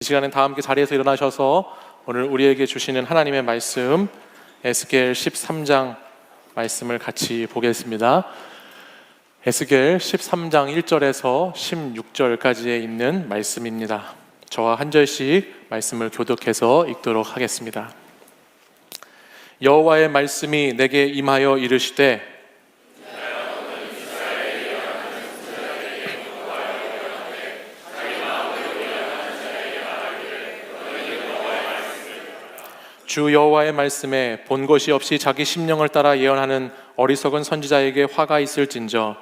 이 시간엔 다 함께 자리에서 일어나셔서 오늘 우리에게 주시는 하나님의 말씀 에스겔 13장 말씀을 같이 보겠습니다. 에스겔 13장 1절에서 16절까지에 있는 말씀입니다. 저와 한 절씩 말씀을 교독해서 읽도록 하겠습니다. 여호와의 말씀이 내게 임하여 이르시되 주 여호와의 말씀에 본 것이 없이 자기 심령을 따라 예언하는 어리석은 선지자에게 화가 있을진저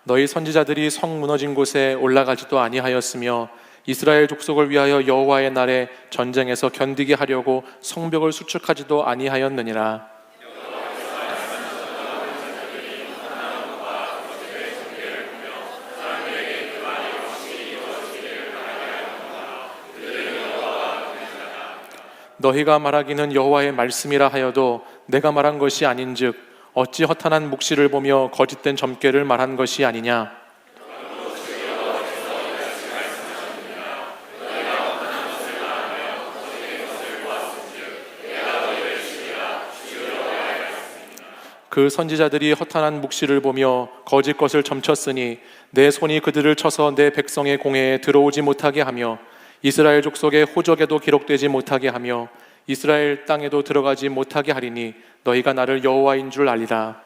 너희 선지자들이 성 무너진 곳에 올라가지도 아니하였으며 이스라엘 족속을 위하여 여호와의 날에 전쟁에서 견디게 하려고 성벽을 수축하지도 아니하였느니라. 너희가 말하기는 여호와의 말씀이라 하여도 내가 말한 것이 아닌즉 어찌 허탄한 묵시를 보며 거짓된 점괘를 말한 것이 아니냐. 그 선지자들이 허탄한 묵시를 보며 거짓 것을 점쳤으니 내 손이 그들을 쳐서 내 백성의 공회에 들어오지 못하게 하며 이스라엘 족속의 호적에도 기록되지 못하게 하며 이스라엘 땅에도 들어가지 못하게 하리니 너희가 나를 여호와인 줄 알리라.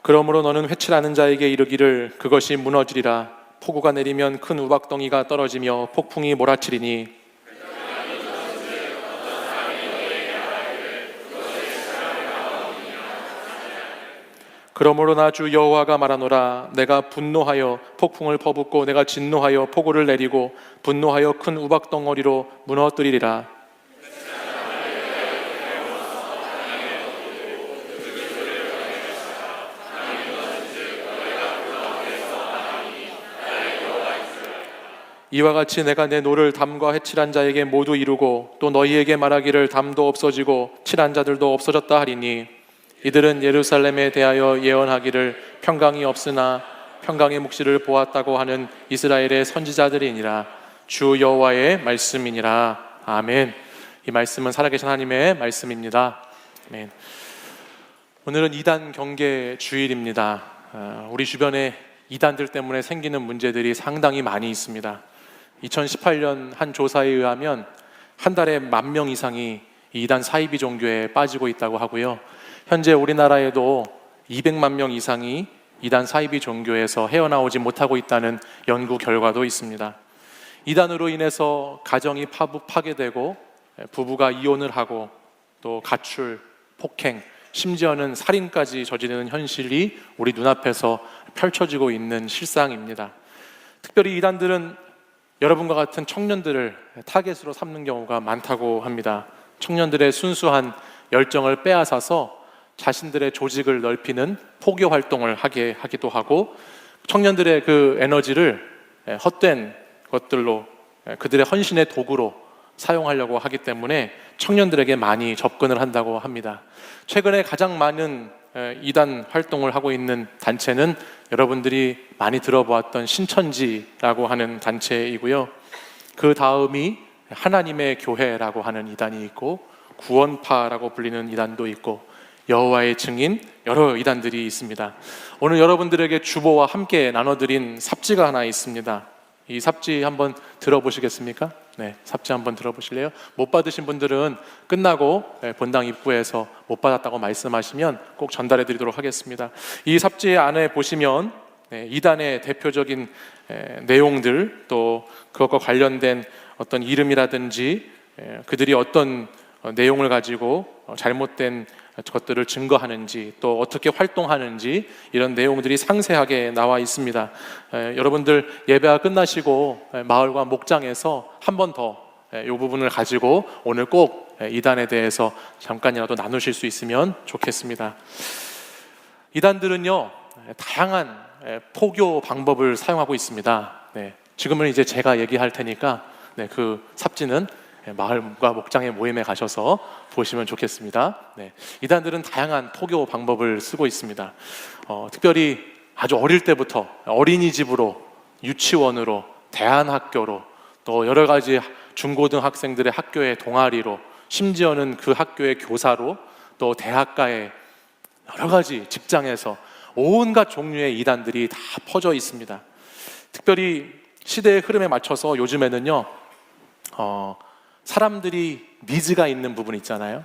그러므로 너는 회칠하는 자에게 이르기를 그것이 무너지리라. 폭우가 내리면 큰 우박덩이가 떨어지며 폭풍이 몰아치리니 그러므로 나 주 여호와가 말하노라. 내가 분노하여 폭풍을 퍼붓고 내가 진노하여 폭우를 내리고 분노하여 큰 우박덩어리로 무너뜨리리라. 이와 같이 내가 내 노를 담과 해칠한 자에게 모두 이루고 또 너희에게 말하기를 담도 없어지고 칠한 자들도 없어졌다 하리니 이들은 예루살렘에 대하여 예언하기를 평강이 없으나 평강의 묵시를 보았다고 하는 이스라엘의 선지자들이니라. 주 여호와의 말씀이니라. 아멘. 이 말씀은 살아계신 하나님의 말씀입니다. 아멘. 오늘은 이단 경계 주일입니다. 우리 주변에 이단들 때문에 생기는 문제들이 상당히 많이 있습니다. 2018년 한 조사에 의하면 한 달에 10,000명 이상이 이단 사이비 종교에 빠지고 있다고 하고요. 현재 우리나라에도 200만 명 이상이 이단 사이비 종교에서 헤어나오지 못하고 있다는 연구 결과도 있습니다. 이단으로 인해서 가정이 파괴되고 부부가 이혼을 하고 또 가출, 폭행, 심지어는 살인까지 저지르는 현실이 우리 눈앞에서 펼쳐지고 있는 실상입니다. 특별히 이단들은 여러분과 같은 청년들을 타겟으로 삼는 경우가 많다고 합니다. 청년들의 순수한 열정을 빼앗아서 자신들의 조직을 넓히는 포교 활동을 하기도 하고 청년들의 그 에너지를 헛된 것들로 그들의 헌신의 도구로 사용하려고 하기 때문에 청년들에게 많이 접근을 한다고 합니다. 최근에 가장 많은 이단 활동을 하고 있는 단체는 여러분들이 많이 들어보았던 신천지라고 하는 단체이고요. 그 다음이 하나님의 교회라고 하는 이단이 있고 구원파라고 불리는 이단도 있고 여호와의 증인 여러 이단들이 있습니다. 오늘 여러분들에게 주보와 함께 나눠드린 삽지가 하나 있습니다. 이 삽지 한번 들어보시겠습니까? 네, 삽지 한번 들어보실래요? 못 받으신 분들은 끝나고 본당 입구에서 못 받았다고 말씀하시면 꼭 전달해 드리도록 하겠습니다. 이 삽지 안에 보시면 이단의 대표적인 내용들 또 그것과 관련된 어떤 이름이라든지 그들이 어떤 내용을 가지고 잘못된 것들을 증거하는지 또 어떻게 활동하는지 이런 내용들이 상세하게 나와 있습니다. 여러분들 예배가 끝나시고 마을과 목장에서 한 번 더 이 부분을 가지고 오늘 꼭 이단에 대해서 잠깐이라도 나누실 수 있으면 좋겠습니다. 이단들은요 다양한 포교 방법을 사용하고 있습니다. 지금은 이제 제가 얘기할 테니까 그 삽지는 마을과 목장의 모임에 가셔서 보시면 좋겠습니다. 네, 이단들은 다양한 포교 방법을 쓰고 있습니다. 특별히 아주 어릴 때부터 어린이집으로, 유치원으로, 대안학교로, 또 여러 가지 중고등학생들의 학교의 동아리로, 심지어는 그 학교의 교사로, 또 대학가의 여러 가지 직장에서 온갖 종류의 이단들이 다 퍼져 있습니다. 특별히 시대의 흐름에 맞춰서 요즘에는요, 사람들이 니즈가 있는 부분 있잖아요.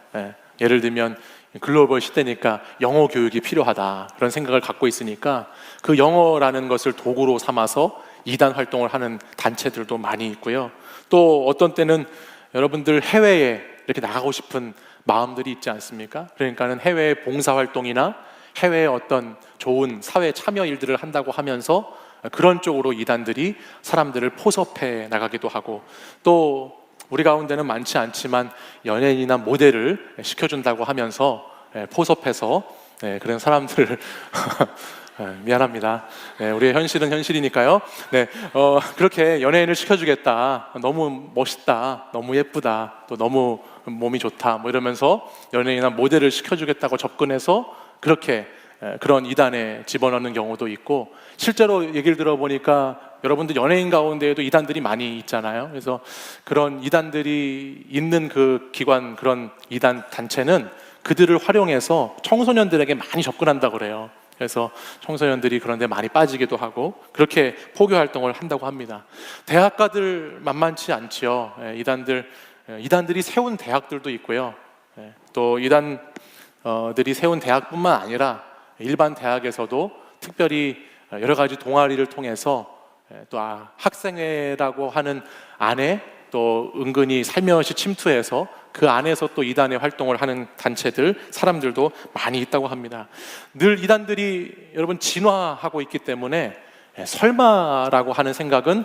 예를 들면 글로벌 시대니까 영어 교육이 필요하다, 그런 생각을 갖고 있으니까 그 영어라는 것을 도구로 삼아서 이단 활동을 하는 단체들도 많이 있고요. 또 어떤 때는 여러분들 해외에 이렇게 나가고 싶은 마음들이 있지 않습니까? 그러니까는 해외 봉사활동이나 해외의 어떤 좋은 사회 참여 일들을 한다고 하면서 그런 쪽으로 이단들이 사람들을 포섭해 나가기도 하고, 또 우리 가운데는 많지 않지만 연예인이나 모델을 시켜준다고 하면서 포섭해서 그런 사람들을 미안합니다. 우리의 현실은 현실이니까요. 그렇게 연예인을 시켜주겠다, 너무 멋있다, 너무 예쁘다, 또 너무 몸이 좋다, 뭐 이러면서 연예인이나 모델을 시켜주겠다고 접근해서 그렇게 그런 이단에 집어넣는 경우도 있고, 실제로 얘기를 들어보니까 여러분들 연예인 가운데에도 이단들이 많이 있잖아요. 그래서 그런 이단들이 있는 그 기관, 그런 이단 단체는 그들을 활용해서 청소년들에게 많이 접근한다고 그래요. 그래서 청소년들이 그런 데 많이 빠지기도 하고 그렇게 포교 활동을 한다고 합니다. 대학가들 만만치 않지요. 이단들이 세운 대학들도 있고요. 또 이단들이 세운 대학뿐만 아니라 일반 대학에서도 특별히 여러 가지 동아리를 통해서 또 학생회라고 하는 안에 또 은근히 살며시 침투해서 그 안에서 또 이단의 활동을 하는 단체들, 사람들도 많이 있다고 합니다. 늘 이단들이 여러분 진화하고 있기 때문에 설마라고 하는 생각은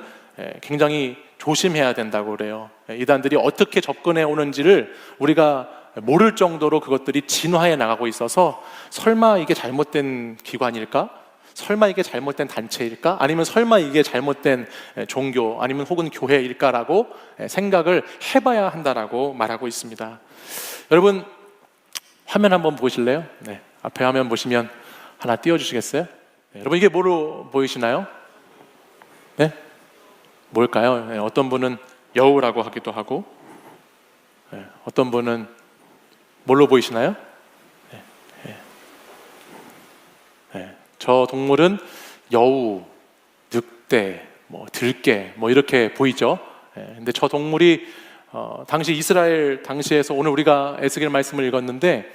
굉장히 조심해야 된다고 그래요. 이단들이 어떻게 접근해 오는지를 우리가 모를 정도로 그것들이 진화해 나가고 있어서 설마 이게 잘못된 기관일까? 설마 이게 잘못된 단체일까? 아니면 설마 이게 잘못된 종교 아니면 혹은 교회일까라고 생각을 해봐야 한다라고 말하고 있습니다. 여러분 화면 한번 보실래요? 앞에 화면 보시면 하나 띄워주시겠어요? 여러분 이게 뭐로 보이시나요? 뭘까요? 어떤 분은 여우라고 하기도 하고 어떤 분은 뭘로 보이시나요? 저 동물은 여우, 늑대, 들개 이렇게 보이죠. 근데 저 동물이 당시 이스라엘 당시에서, 오늘 우리가 에스겔 말씀을 읽었는데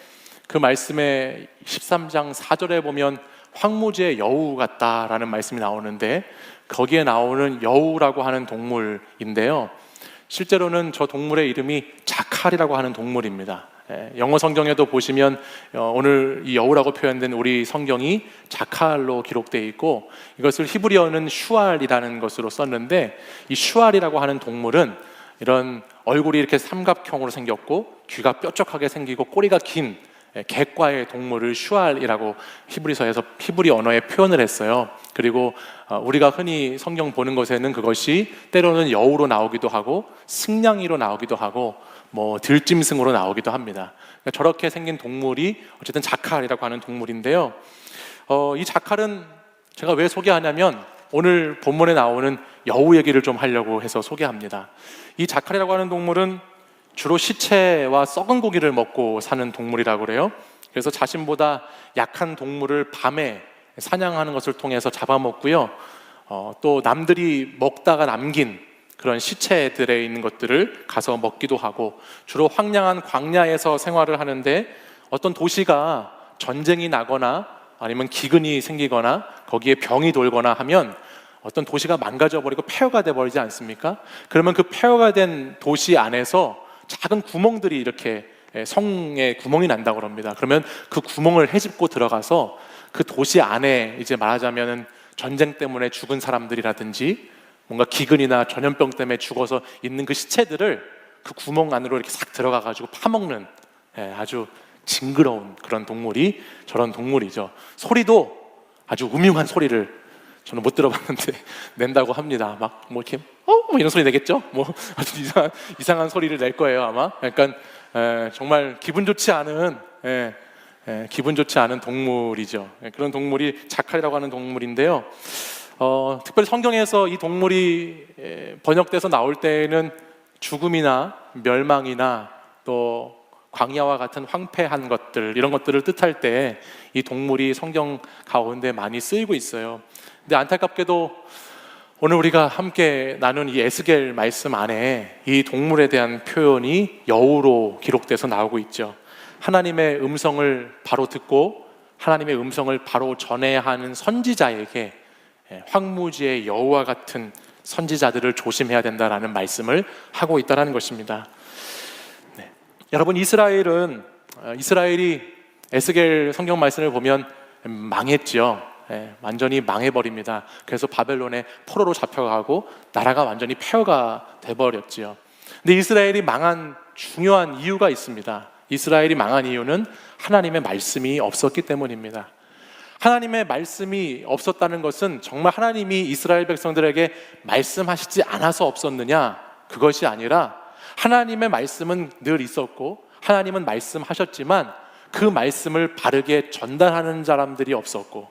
그 말씀에 13장 4절에 보면 황무지의 여우 같다라는 말씀이 나오는데 거기에 나오는 여우라고 하는 동물인데요, 실제로는 저 동물의 이름이 자칼이라고 하는 동물입니다. 영어 성경에도 보시면 오늘 이 여우라고 표현된 우리 성경이 자칼로 기록되어 있고, 이것을 히브리어는 슈알이라는 것으로 썼는데, 이 슈알이라고 하는 동물은 이런 얼굴이 이렇게 삼각형으로 생겼고 귀가 뾰족하게 생기고 꼬리가 긴 객과의 동물을 슈알이라고 히브리서에서 히브리 언어에 표현을 했어요. 그리고 우리가 흔히 성경 보는 것에는 그것이 때로는 여우로 나오기도 하고 승냥이로 나오기도 하고 들짐승으로 나오기도 합니다. 그러니까 저렇게 생긴 동물이 어쨌든 자칼이라고 하는 동물인데요, 이 자칼은 제가 왜 소개하냐면 오늘 본문에 나오는 여우 얘기를 좀 하려고 해서 소개합니다. 이 자칼이라고 하는 동물은 주로 시체와 썩은 고기를 먹고 사는 동물이라고 그래요. 그래서 자신보다 약한 동물을 밤에 사냥하는 것을 통해서 잡아먹고요, 또 남들이 먹다가 남긴 그런 시체들에 있는 것들을 가서 먹기도 하고, 주로 황량한 광야에서 생활을 하는데 어떤 도시가 전쟁이 나거나 아니면 기근이 생기거나 거기에 병이 돌거나 하면 어떤 도시가 망가져버리고 폐허가 돼버리지 않습니까? 그러면 그 폐허가 된 도시 안에서 작은 구멍들이 이렇게 성에 구멍이 난다고 합니다. 그러면 그 구멍을 헤집고 들어가서 그 도시 안에 이제 말하자면 전쟁 때문에 죽은 사람들이라든지 뭔가 기근이나 전염병 때문에 죽어서 있는 그 시체들을 그 구멍 안으로 이렇게 싹 들어가 가지고 파먹는 아주 징그러운 그런 동물이 저런 동물이죠. 소리도 아주 음흉한 소리를 저는 못 들어봤는데 낸다고 합니다. 막 뭐 이렇게 뭐 이런 소리 내겠죠? 뭐 아주 이상한 소리를 낼 거예요 아마. 그러니까 정말 기분 좋지 않은 기분 좋지 않은 동물이죠. 그런 동물이 자칼이라고 하는 동물인데요. 특별히 성경에서 이 동물이 번역돼서 나올 때에는 죽음이나 멸망이나 또 광야와 같은 황폐한 것들, 이런 것들을 뜻할 때 이 동물이 성경 가운데 많이 쓰이고 있어요. 근데 안타깝게도 오늘 우리가 함께 나눈 이 에스겔 말씀 안에 이 동물에 대한 표현이 여우로 기록돼서 나오고 있죠. 하나님의 음성을 바로 듣고 하나님의 음성을 바로 전해야 하는 선지자에게 황무지의 여우와 같은 선지자들을 조심해야 된다라는 말씀을 하고 있다는 것입니다. 여러분, 이스라엘이 에스겔 성경 말씀을 보면 망했죠. 완전히 망해버립니다. 그래서 바벨론의 포로로 잡혀가고 나라가 완전히 폐허가 돼버렸죠. 근데 이스라엘이 망한 중요한 이유가 있습니다. 이스라엘이 망한 이유는 하나님의 말씀이 없었기 때문입니다. 하나님의 말씀이 없었다는 것은 정말 하나님이 이스라엘 백성들에게 말씀하시지 않아서 없었느냐? 그것이 아니라 하나님의 말씀은 늘 있었고 하나님은 말씀하셨지만 그 말씀을 바르게 전달하는 사람들이 없었고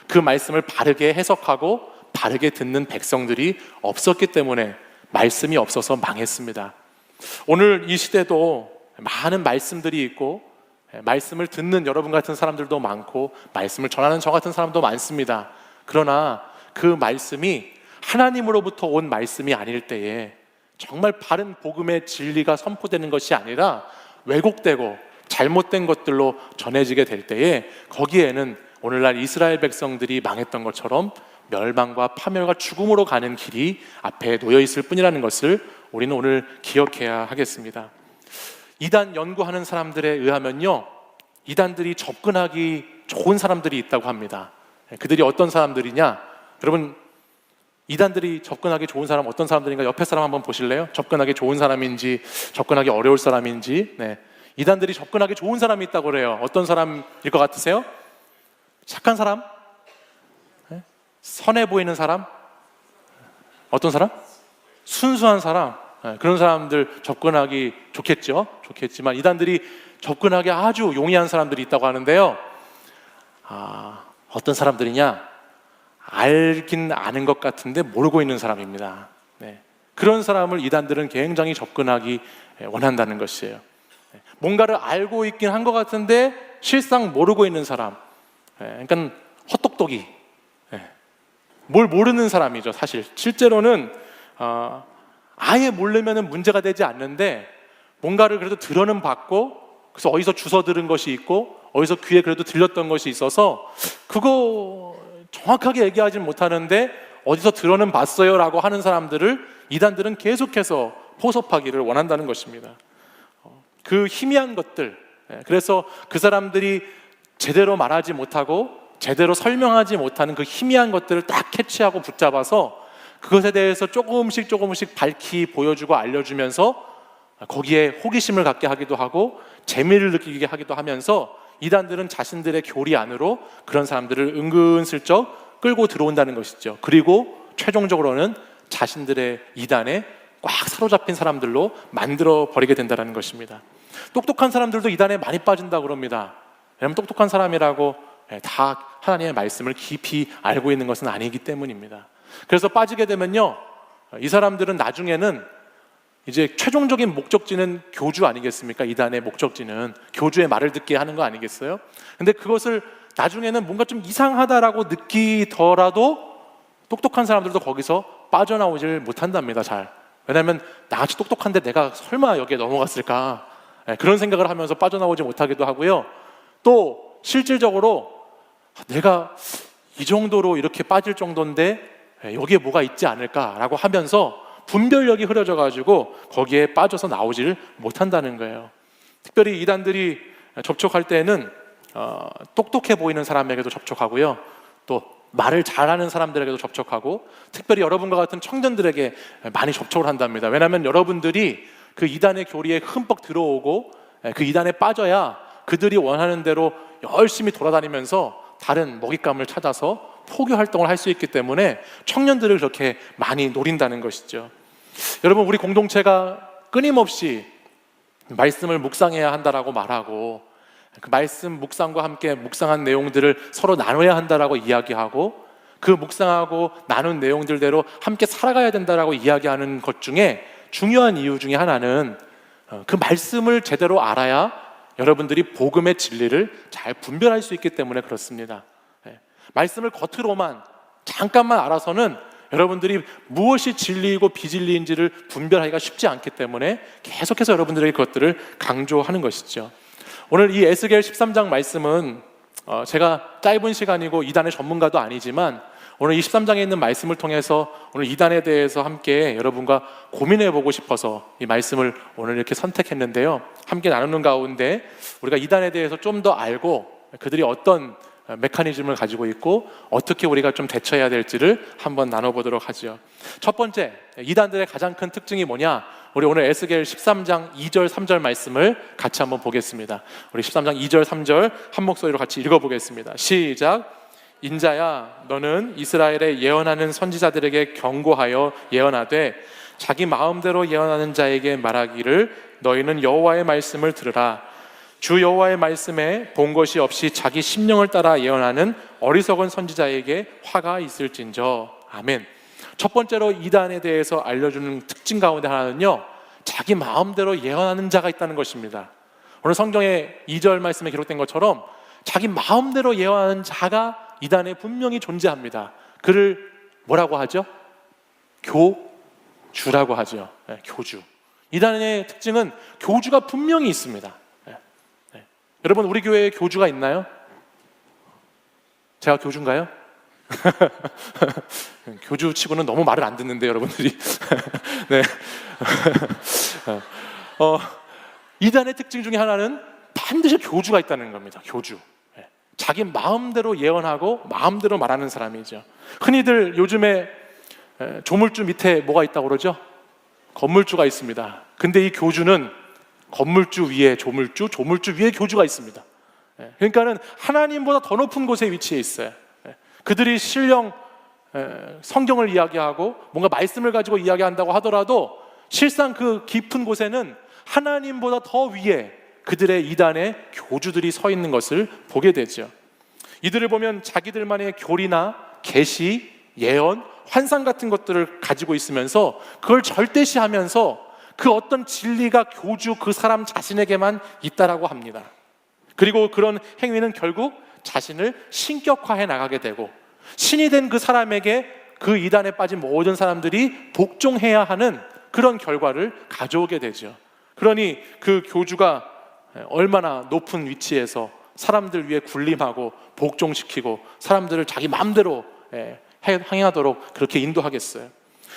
그 말씀을 바르게 해석하고 바르게 듣는 백성들이 없었기 때문에 말씀이 없어서 망했습니다. 오늘 이 시대도 많은 말씀들이 있고 말씀을 듣는 여러분 같은 사람들도 많고 말씀을 전하는 저 같은 사람도 많습니다. 그러나 그 말씀이 하나님으로부터 온 말씀이 아닐 때에 정말 바른 복음의 진리가 선포되는 것이 아니라 왜곡되고 잘못된 것들로 전해지게 될 때에 거기에는 오늘날 이스라엘 백성들이 망했던 것처럼 멸망과 파멸과 죽음으로 가는 길이 앞에 놓여 있을 뿐이라는 것을 우리는 오늘 기억해야 하겠습니다. 이단 연구하는 사람들에 의하면요, 이단들이 접근하기 좋은 사람들이 있다고 합니다. 그들이 어떤 사람들이냐? 여러분, 이단들이 접근하기 좋은 사람 어떤 사람들인가 옆에 사람 한번 보실래요? 접근하기 좋은 사람인지 접근하기 어려울 사람인지. 이단들이 접근하기 좋은 사람이 있다고 그래요. 어떤 사람일 것 같으세요? 착한 사람? 선해 보이는 사람? 어떤 사람? 순수한 사람. 그런 사람들 접근하기 좋겠지만 이단들이 접근하기 아주 용이한 사람들이 있다고 하는데요. 어떤 사람들이냐? 알긴 아는 것 같은데 모르고 있는 사람입니다. 그런 사람을 이단들은 굉장히 접근하기 원한다는 것이에요. 뭔가를 알고 있긴 한 것 같은데 실상 모르고 있는 사람. 그러니까 헛똑똑이. 뭘 모르는 사람이죠. 사실 실제로는 아예 모르면은 문제가 되지 않는데 뭔가를 그래도 들어는 봤고 그래서 어디서 주워 들은 것이 있고 어디서 귀에 그래도 들렸던 것이 있어서 그거 정확하게 얘기하지는 못하는데 어디서 들어는 봤어요 라고 하는 사람들을 이단들은 계속해서 포섭하기를 원한다는 것입니다. 그 희미한 것들, 그래서 그 사람들이 제대로 말하지 못하고 제대로 설명하지 못하는 그 희미한 것들을 딱 캐치하고 붙잡아서 그것에 대해서 조금씩 밝히 보여주고 알려주면서 거기에 호기심을 갖게 하기도 하고 재미를 느끼게 하기도 하면서 이단들은 자신들의 교리 안으로 그런 사람들을 은근슬쩍 끌고 들어온다는 것이죠. 그리고 최종적으로는 자신들의 이단에 꽉 사로잡힌 사람들로 만들어 버리게 된다는 것입니다. 똑똑한 사람들도 이단에 많이 빠진다고 그럽니다. 왜냐하면 똑똑한 사람이라고 다 하나님의 말씀을 깊이 알고 있는 것은 아니기 때문입니다. 그래서 빠지게 되면요, 이 사람들은 나중에는 이제 최종적인 목적지는 교주 아니겠습니까? 이단의 목적지는 교주의 말을 듣게 하는 거 아니겠어요? 근데 그것을 나중에는 뭔가 좀 이상하다라고 느끼더라도 똑똑한 사람들도 거기서 빠져나오질 못한답니다. 잘. 왜냐하면 나같이 똑똑한데 내가 설마 여기에 넘어갔을까? 그런 생각을 하면서 빠져나오지 못하기도 하고요. 또 실질적으로 내가 이 정도로 이렇게 빠질 정도인데 여기에 뭐가 있지 않을까라고 하면서 분별력이 흐려져 가지고 거기에 빠져서 나오지를 못한다는 거예요. 특별히 이단들이 접촉할 때는 똑똑해 보이는 사람에게도 접촉하고요, 또 말을 잘하는 사람들에게도 접촉하고 특별히 여러분과 같은 청년들에게 많이 접촉을 한답니다. 왜냐하면 여러분들이 그 이단의 교리에 흠뻑 들어오고 그 이단에 빠져야 그들이 원하는 대로 열심히 돌아다니면서 다른 먹잇감을 찾아서 포교 활동을 할 수 있기 때문에 청년들을 그렇게 많이 노린다는 것이죠. 여러분, 우리 공동체가 끊임없이 말씀을 묵상해야 한다라고 말하고, 그 말씀 묵상과 함께 묵상한 내용들을 서로 나눠야 한다라고 이야기하고, 그 묵상하고 나눈 내용들대로 함께 살아가야 된다라고 이야기하는 것 중에 중요한 이유 중에 하나는 그 말씀을 제대로 알아야 여러분들이 복음의 진리를 잘 분별할 수 있기 때문에 그렇습니다. 말씀을 겉으로만 잠깐만 알아서는 여러분들이 무엇이 진리이고 비진리인지를 분별하기가 쉽지 않기 때문에 계속해서 여러분들에게 그것들을 강조하는 것이죠. 오늘 이 에스겔 13장 말씀은 제가 짧은 시간이고 이단의 전문가도 아니지만 오늘 이 13장에 있는 말씀을 통해서 오늘 이단에 대해서 함께 여러분과 고민해 보고 싶어서 이 말씀을 오늘 이렇게 선택했는데요. 함께 나누는 가운데 우리가 이단에 대해서 좀 더 알고 그들이 어떤 메커니즘을 가지고 있고 어떻게 우리가 좀 대처해야 될지를 한번 나눠보도록 하죠. 첫 번째, 이단들의 가장 큰 특징이 뭐냐? 우리 오늘 에스겔 13장 2절 3절 말씀을 같이 한번 보겠습니다. 우리 13장 2절 3절 한 목소리로 같이 읽어보겠습니다. 시작. 인자야, 너는 이스라엘에 예언하는 선지자들에게 경고하여 예언하되 자기 마음대로 예언하는 자에게 말하기를 너희는 여호와의 말씀을 들으라. 주 여호와의 말씀에 본 것이 없이 자기 심령을 따라 예언하는 어리석은 선지자에게 화가 있을진저. 아멘. 첫 번째로 이단에 대해서 알려주는 특징 가운데 하나는요, 자기 마음대로 예언하는 자가 있다는 것입니다. 오늘 성경의 2절 말씀에 기록된 것처럼 자기 마음대로 예언하는 자가 이단에 분명히 존재합니다. 그를 뭐라고 하죠? 교주라고 하죠. 교주. 이단의 특징은 교주가 분명히 있습니다. 여러분, 우리 교회에 교주가 있나요? 제가 교주인가요? 교주 치고는 너무 말을 안 듣는데 여러분들이. 네. 이단의 특징 중에 하나는 반드시 교주가 있다는 겁니다. 교주. 자기 마음대로 예언하고 마음대로 말하는 사람이죠. 흔히들 요즘에 조물주 밑에 뭐가 있다고 그러죠? 건물주가 있습니다. 근데 이 교주는 건물주 위에 조물주, 조물주 위에 교주가 있습니다. 그러니까는 하나님보다 더 높은 곳에 위치해 있어요. 그들이 신령 성경을 이야기하고 뭔가 말씀을 가지고 이야기한다고 하더라도 실상 그 깊은 곳에는 하나님보다 더 위에 그들의 이단의 교주들이 서 있는 것을 보게 되죠. 이들을 보면 자기들만의 교리나 계시, 예언, 환상 같은 것들을 가지고 있으면서 그걸 절대시하면서 그 어떤 진리가 교주 그 사람 자신에게만 있다라고 합니다. 그리고 그런 행위는 결국 자신을 신격화해 나가게 되고 신이 된 그 사람에게 그 이단에 빠진 모든 사람들이 복종해야 하는 그런 결과를 가져오게 되죠. 그러니 그 교주가 얼마나 높은 위치에서 사람들 위해 군림하고 복종시키고 사람들을 자기 마음대로 행하도록 그렇게 인도하겠어요.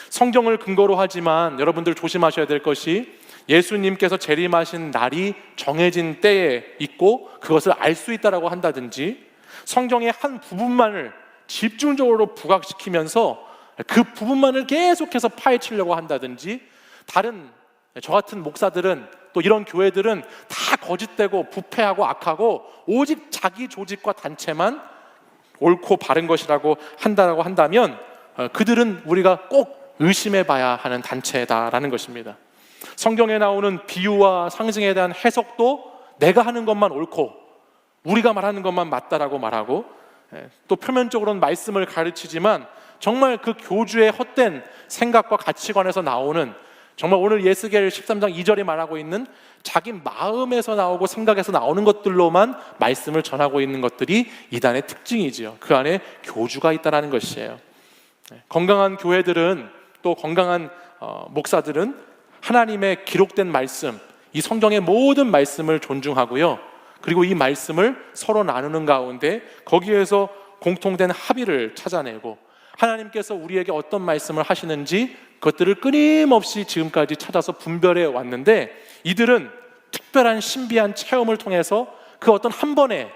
성경을 근거로 하지만 여러분들 조심하셔야 될 것이 예수님께서 재림하신 날이 정해진 때에 있고 그것을 알 수 있다라고 한다든지 성경의 한 부분만을 집중적으로 부각시키면서 그 부분만을 계속해서 파헤치려고 한다든지 다른 저 같은 목사들은 또 이런 교회들은 다 거짓되고 부패하고 악하고 오직 자기 조직과 단체만 옳고 바른 것이라고 한다라고 한다면 그들은 우리가 꼭 의심해 봐야 하는 단체다라는 것입니다. 성경에 나오는 비유와 상징에 대한 해석도 내가 하는 것만 옳고 우리가 말하는 것만 맞다라고 말하고 또 표면적으로는 말씀을 가르치지만 정말 그 교주의 헛된 생각과 가치관에서 나오는 정말 오늘 에스겔 13장 2절이 말하고 있는 자기 마음에서 나오고 생각에서 나오는 것들로만 말씀을 전하고 있는 것들이 이단의 특징이지요. 그 안에 교주가 있다는 것이에요. 건강한 교회들은 또 건강한 목사들은 하나님의 기록된 말씀, 이 성경의 모든 말씀을 존중하고요. 그리고 이 말씀을 서로 나누는 가운데 거기에서 공통된 합의를 찾아내고 하나님께서 우리에게 어떤 말씀을 하시는지 그것들을 끊임없이 지금까지 찾아서 분별해 왔는데 이들은 특별한 신비한 체험을 통해서 그 어떤 한 번의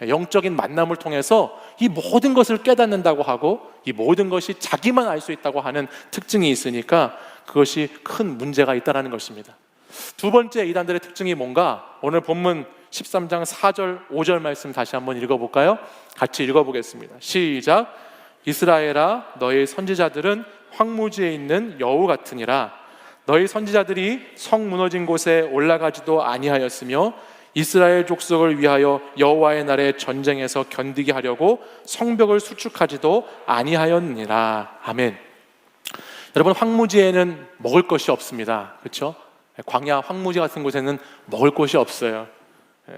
영적인 만남을 통해서 이 모든 것을 깨닫는다고 하고 이 모든 것이 자기만 알 수 있다고 하는 특징이 있으니까 그것이 큰 문제가 있다는 것입니다. 두 번째 이단들의 특징이 뭔가 오늘 본문 13장 4절 5절 말씀 다시 한번 읽어볼까요? 같이 읽어보겠습니다. 시작. 이스라엘아 너희 선지자들은 황무지에 있는 여우 같으니라. 너희 선지자들이 성 무너진 곳에 올라가지도 아니하였으며 이스라엘 족속을 위하여 여호와의 날에 전쟁에서 견디게 하려고 성벽을 수축하지도 아니하였느니라. 아멘. 여러분, 황무지에는 먹을 것이 없습니다. 그렇죠? 광야 황무지 같은 곳에는 먹을 것이 없어요.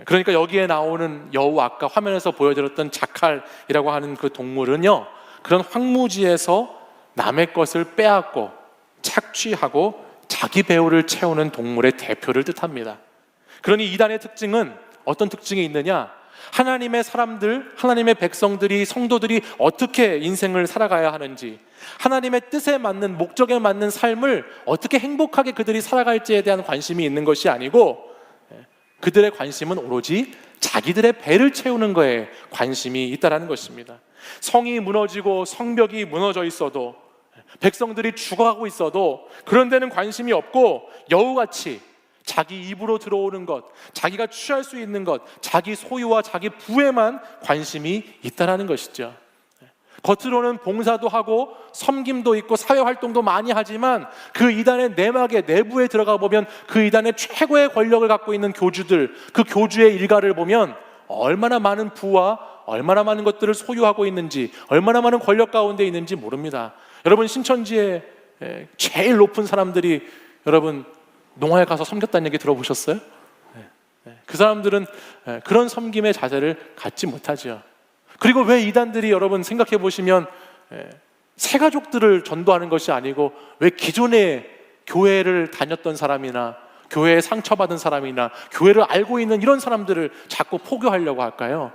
그러니까 여기에 나오는 여우, 아까 화면에서 보여드렸던 자칼이라고 하는 그 동물은요, 그런 황무지에서 남의 것을 빼앗고 착취하고 자기 배후를 채우는 동물의 대표를 뜻합니다. 그러니 이단의 특징은 어떤 특징이 있느냐? 하나님의 사람들, 하나님의 백성들이, 성도들이 어떻게 인생을 살아가야 하는지, 하나님의 뜻에 맞는, 목적에 맞는 삶을 어떻게 행복하게 그들이 살아갈지에 대한 관심이 있는 것이 아니고, 그들의 관심은 오로지 자기들의 배를 채우는 거에 관심이 있다는 것입니다. 성이 무너지고 성벽이 무너져 있어도, 백성들이 죽어가고 있어도 그런 데는 관심이 없고, 여우같이 자기 입으로 들어오는 것, 자기가 취할 수 있는 것, 자기 소유와 자기 부에만 관심이 있다는 것이죠. 겉으로는 봉사도 하고 섬김도 있고 사회활동도 많이 하지만 그 이단의 내막의 내부에 들어가 보면 그 이단의 최고의 권력을 갖고 있는 교주들, 그 교주의 일가를 보면 얼마나 많은 부와 얼마나 많은 것들을 소유하고 있는지, 얼마나 많은 권력 가운데 있는지 모릅니다. 여러분, 신천지의 제일 높은 사람들이 여러분 농화에 가서 섬겼다는 얘기 들어보셨어요? 그 사람들은 그런 섬김의 자세를 갖지 못하죠. 그리고 왜 이단들이, 여러분 생각해 보시면 새 가족들을 전도하는 것이 아니고 왜 기존에 교회를 다녔던 사람이나 교회에 상처받은 사람이나 교회를 알고 있는 이런 사람들을 자꾸 포교하려고 할까요?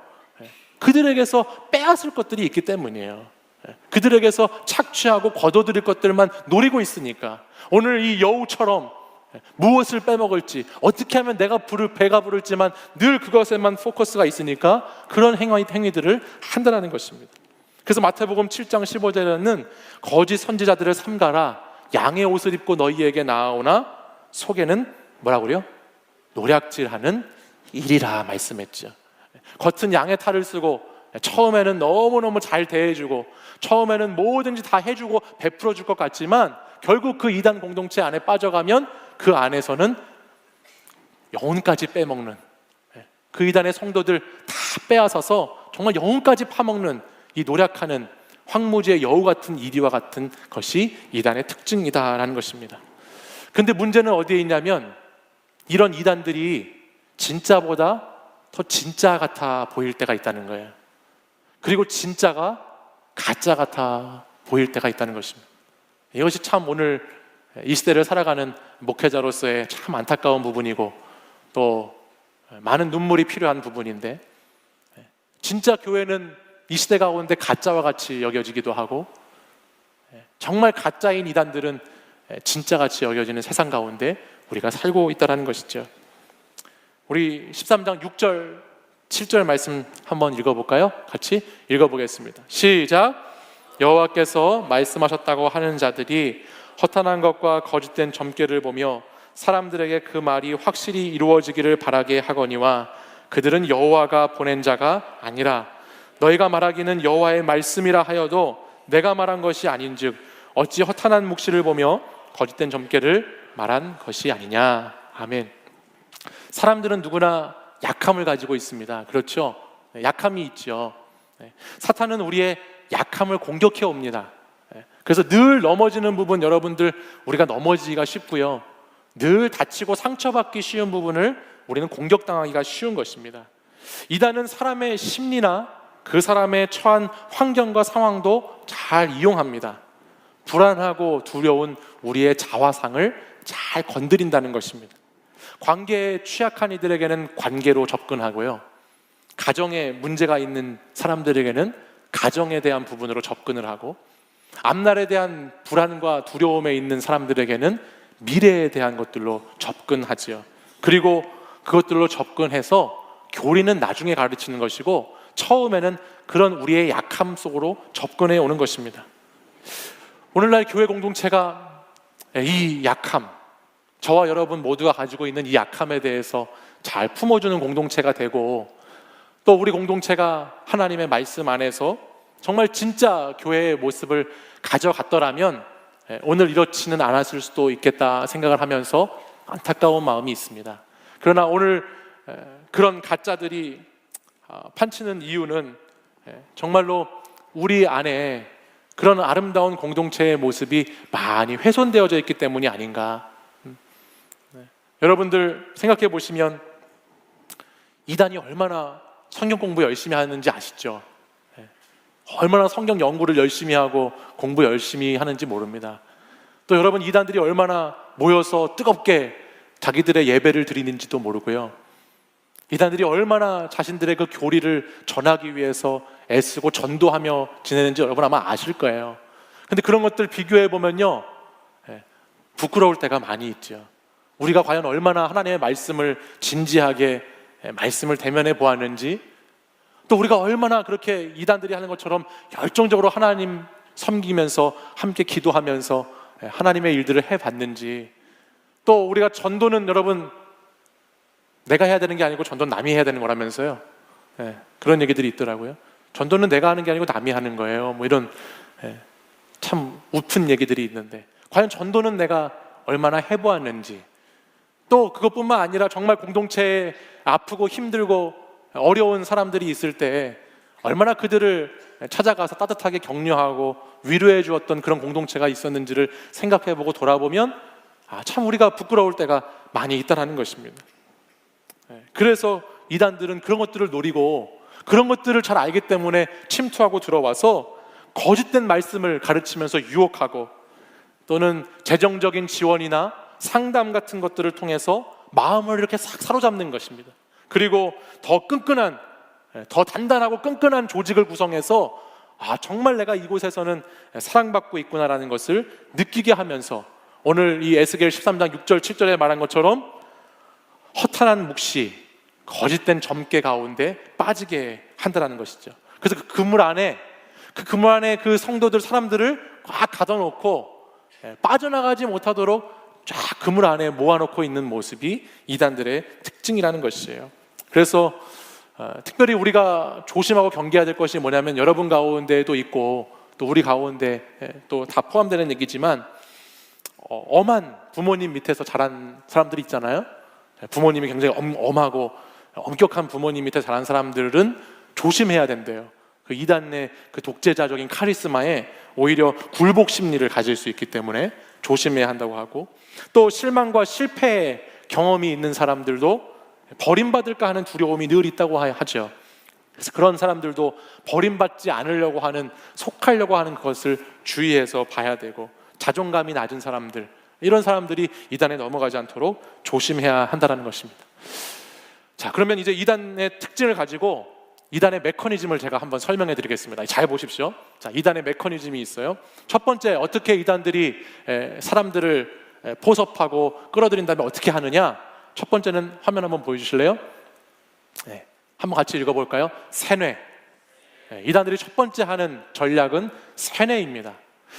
그들에게서 빼앗을 것들이 있기 때문이에요. 그들에게서 착취하고 거둬들일 것들만 노리고 있으니까. 오늘 이 여우처럼 무엇을 빼먹을지, 어떻게 하면 내가 배가 부를지만 늘 그것에만 포커스가 있으니까 그런 행위들을 한다는 것입니다. 그래서 마태복음 7장 15절에는 거짓 선지자들을 삼가라, 양의 옷을 입고 너희에게 나아오나 속에는 뭐라고요? 노략질하는 일이라 말씀했죠. 겉은 양의 탈을 쓰고 처음에는 너무너무 잘 대해주고 처음에는 뭐든지 다 해주고 베풀어 줄 것 같지만 결국 그 이단 공동체 안에 빠져가면 그 안에서는 영혼까지 빼먹는, 그 이단의 성도들 다 빼앗아서 정말 영혼까지 파먹는 이 노력하는 황무지의 여우 같은 이리와 같은 것이 이단의 특징이다라는 것입니다. 근데 문제는 어디에 있냐면 이런 이단들이 진짜보다 더 진짜 같아 보일 때가 있다는 거예요. 그리고 진짜가 가짜 같아 보일 때가 있다는 것입니다. 이것이 참 오늘 이 시대를 살아가는 목회자로서의 참 안타까운 부분이고 또 많은 눈물이 필요한 부분인데, 진짜 교회는 이 시대 가운데 가짜와 같이 여겨지기도 하고 정말 가짜인 이단들은 진짜같이 여겨지는 세상 가운데 우리가 살고 있다는 것이죠. 우리 13장 6절 7절 말씀 한번 읽어볼까요? 같이 읽어보겠습니다. 시작. 여호와께서 말씀하셨다고 하는 자들이 허탄한 것과 거짓된 점괘를 보며 사람들에게 그 말이 확실히 이루어지기를 바라게 하거니와 그들은 여호와가 보낸 자가 아니라 너희가 말하기는 여호와의 말씀이라 하여도 내가 말한 것이 아닌즉 어찌 허탄한 묵시를 보며 거짓된 점괘를 말한 것이 아니냐. 아멘. 사람들은 누구나 약함을 가지고 있습니다. 그렇죠? 약함이 있죠. 사탄은 우리의 약함을 공격해 옵니다. 그래서 늘 넘어지는 부분, 여러분들 우리가 넘어지기가 쉽고요, 늘 다치고 상처받기 쉬운 부분을 우리는 공격당하기가 쉬운 것입니다. 이단은 사람의 심리나 그 사람의 처한 환경과 상황도 잘 이용합니다. 불안하고 두려운 우리의 자화상을 잘 건드린다는 것입니다. 관계에 취약한 이들에게는 관계로 접근하고요, 가정에 문제가 있는 사람들에게는 가정에 대한 부분으로 접근을 하고, 앞날에 대한 불안과 두려움에 있는 사람들에게는 미래에 대한 것들로 접근하지요. 그리고 그것들로 접근해서 교리는 나중에 가르치는 것이고 처음에는 그런 우리의 약함 속으로 접근해 오는 것입니다. 오늘날 교회 공동체가 이 약함, 저와 여러분 모두가 가지고 있는 이 약함에 대해서 잘 품어주는 공동체가 되고, 또 우리 공동체가 하나님의 말씀 안에서 정말 진짜 교회의 모습을 가져갔더라면 오늘 이렇지는 않았을 수도 있겠다 생각을 하면서 안타까운 마음이 있습니다. 그러나 오늘 그런 가짜들이 판치는 이유는 정말로 우리 안에 그런 아름다운 공동체의 모습이 많이 훼손되어져 있기 때문이 아닌가. 여러분들 생각해 보시면 이단이 얼마나 성경 공부 열심히 하는지 아시죠? 얼마나 성경 연구를 열심히 하고 공부 열심히 하는지 모릅니다. 또 여러분, 이단들이 얼마나 모여서 뜨겁게 자기들의 예배를 드리는지도 모르고요. 이단들이 얼마나 자신들의 그 교리를 전하기 위해서 애쓰고 전도하며 지내는지 여러분 아마 아실 거예요. 근데 그런 것들 비교해 보면요, 부끄러울 때가 많이 있죠. 우리가 과연 얼마나 하나님의 말씀을 진지하게 말씀을 대면해 보았는지, 또 우리가 얼마나 그렇게 이단들이 하는 것처럼 열정적으로 하나님 섬기면서 함께 기도하면서 하나님의 일들을 해봤는지, 또 우리가 전도는 여러분 내가 해야 되는 게 아니고 전도는 남이 해야 되는 거라면서요. 그런 얘기들이 있더라고요. 전도는 내가 하는 게 아니고 남이 하는 거예요. 뭐 이런 참 웃픈 얘기들이 있는데, 과연 전도는 내가 얼마나 해보았는지, 또 그것뿐만 아니라 정말 공동체에 아프고 힘들고 어려운 사람들이 있을 때 얼마나 그들을 찾아가서 따뜻하게 격려하고 위로해 주었던 그런 공동체가 있었는지를 생각해보고 돌아보면 참 우리가 부끄러울 때가 많이 있다는 것입니다. 그래서 이단들은 그런 것들을 노리고 그런 것들을 잘 알기 때문에 침투하고 들어와서 거짓된 말씀을 가르치면서 유혹하고, 또는 재정적인 지원이나 상담 같은 것들을 통해서 마음을 이렇게 싹 사로잡는 것입니다. 그리고 더 끈끈한, 더 단단하고 끈끈한 조직을 구성해서 정말 내가 이곳에서는 사랑받고 있구나라는 것을 느끼게 하면서, 오늘 이 에스겔 13장 6절 7절에 말한 것처럼 허탄한 묵시, 거짓된 점괘 가운데 빠지게 한다는 것이죠. 그래서 그 그물 안에 그 성도들, 사람들을 꽉 가둬놓고 빠져나가지 못하도록 쫙 그물 안에 모아놓고 있는 모습이 이단들의 특징이라는 것이에요. 그래서 특별히 우리가 조심하고 경계해야 될 것이 뭐냐면, 여러분 가운데도 있고 또 우리 가운데 또 다 포함되는 얘기지만, 엄한 부모님 밑에서 자란 사람들이 있잖아요. 부모님이 굉장히 엄하고 엄격한 부모님 밑에 자란 사람들은 조심해야 된대요. 그 이단의 그 독재자적인 카리스마에 오히려 굴복 심리를 가질 수 있기 때문에 조심해야 한다고 하고, 또 실망과 실패의 경험이 있는 사람들도 버림받을까 하는 두려움이 늘 있다고 하죠. 그래서 그런 사람들도 버림받지 않으려고 하는, 속하려고 하는 것을 주의해서 봐야 되고, 자존감이 낮은 사람들, 이런 사람들이 이단에 넘어가지 않도록 조심해야 한다는 것입니다. 자, 그러면 이제 이단의 특징을 가지고 이단의 메커니즘을 제가 한번 설명해 드리겠습니다. 잘 보십시오. 자, 이단의 메커니즘이 있어요. 첫 번째, 어떻게 이단들이 사람들을 포섭하고 끌어들인다면 어떻게 하느냐? 첫 번째는 화면 한번 보여주실래요? 한번 같이 읽어볼까요? 세뇌. 이단들이 첫 번째 하는 전략은 세뇌입니다.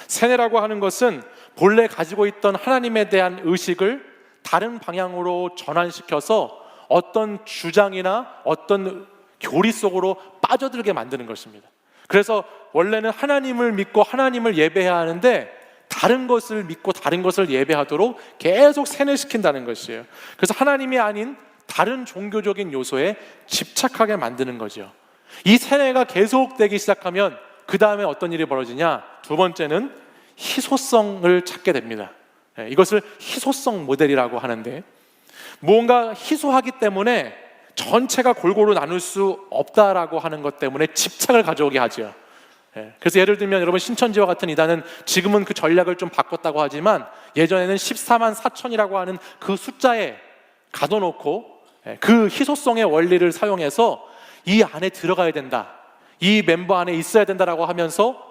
세뇌라고 하는 것은 본래 가지고 있던 하나님에 대한 의식을 다른 방향으로 전환시켜서 어떤 주장이나 어떤 교리 속으로 빠져들게 만드는 것입니다. 그래서 원래는 하나님을 믿고 하나님을 예배해야 하는데 다른 것을 믿고 다른 것을 예배하도록 계속 세뇌시킨다는 것이에요. 그래서 하나님이 아닌 다른 종교적인 요소에 집착하게 만드는 거죠. 이 세뇌가 계속되기 시작하면 그 다음에 어떤 일이 벌어지냐? 두 번째는 희소성을 찾게 됩니다. 이것을 희소성 모델이라고 하는데, 뭔가 희소하기 때문에 전체가 골고루 나눌 수 없다라고 하는 것 때문에 집착을 가져오게 하죠. 그래서 예를 들면 여러분, 신천지와 같은 이단은 지금은 그 전략을 좀 바꿨다고 하지만 예전에는 14만 4천이라고 하는 그 숫자에 가둬놓고 그 희소성의 원리를 사용해서 이 안에 들어가야 된다, 이 멤버 안에 있어야 된다라고 하면서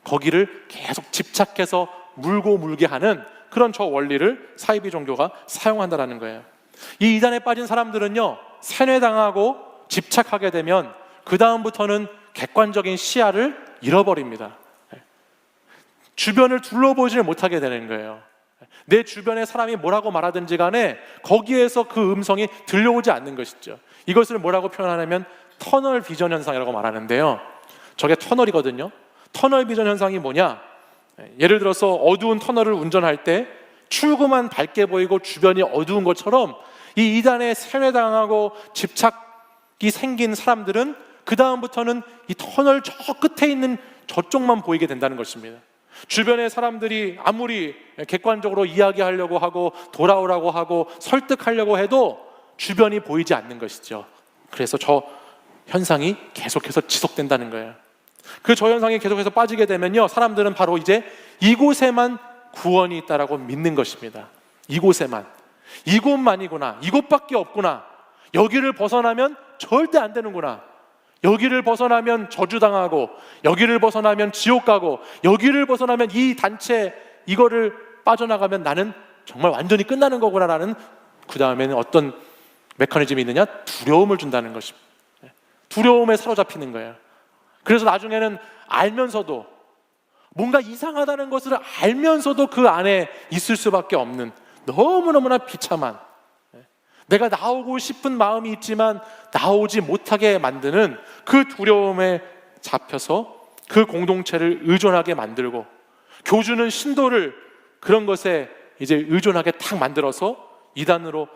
거기를 계속 집착해서 물게 하는 그런 저 원리를 사이비 종교가 사용한다라는 거예요. 이 이단에 빠진 사람들은요, 세뇌당하고 집착하게 되면 그 다음부터는 객관적인 시야를 잃어버립니다. 주변을 둘러보지 못하게 되는 거예요. 내 주변에 사람이 뭐라고 말하든지 간에 거기에서 그 음성이 들려오지 않는 것이죠. 이것을 뭐라고 표현하냐면 터널 비전 현상이라고 말하는데요. 저게 터널이거든요. 터널 비전 현상이 뭐냐? 예를 들어서 어두운 터널을 운전할 때 출구만 밝게 보이고 주변이 어두운 것처럼 이 이단에 세뇌당하고 집착이 생긴 사람들은 그 다음부터는 이 터널 저 끝에 있는 저쪽만 보이게 된다는 것입니다. 주변의 사람들이 아무리 객관적으로 이야기하려고 하고 돌아오라고 하고 설득하려고 해도 주변이 보이지 않는 것이죠. 그래서 저 현상이 계속해서 지속된다는 거예요. 그 저 현상이 계속해서 빠지게 되면요, 사람들은 바로 이제 이곳에만 구원이 있다라고 믿는 것입니다. 이곳에만, 이곳만이구나, 이곳밖에 없구나, 여기를 벗어나면 절대 안 되는구나, 여기를 벗어나면 저주당하고, 여기를 벗어나면 지옥 가고, 여기를 벗어나면 이 단체 이거를 빠져나가면 나는 정말 완전히 끝나는 거구나라는, 그 다음에는 어떤 메커니즘이 있느냐? 두려움을 준다는 것입니다. 두려움에 사로잡히는 거예요. 그래서 나중에는 알면서도, 뭔가 이상하다는 것을 알면서도 그 안에 있을 수밖에 없는 너무너무나 비참한, 내가 나오고 싶은 마음이 있지만 나오지 못하게 만드는 그 두려움에 잡혀서 그 공동체를 의존하게 만들고, 교주는 신도를 그런 것에 이제 의존하게 탁 만들어서 이단으로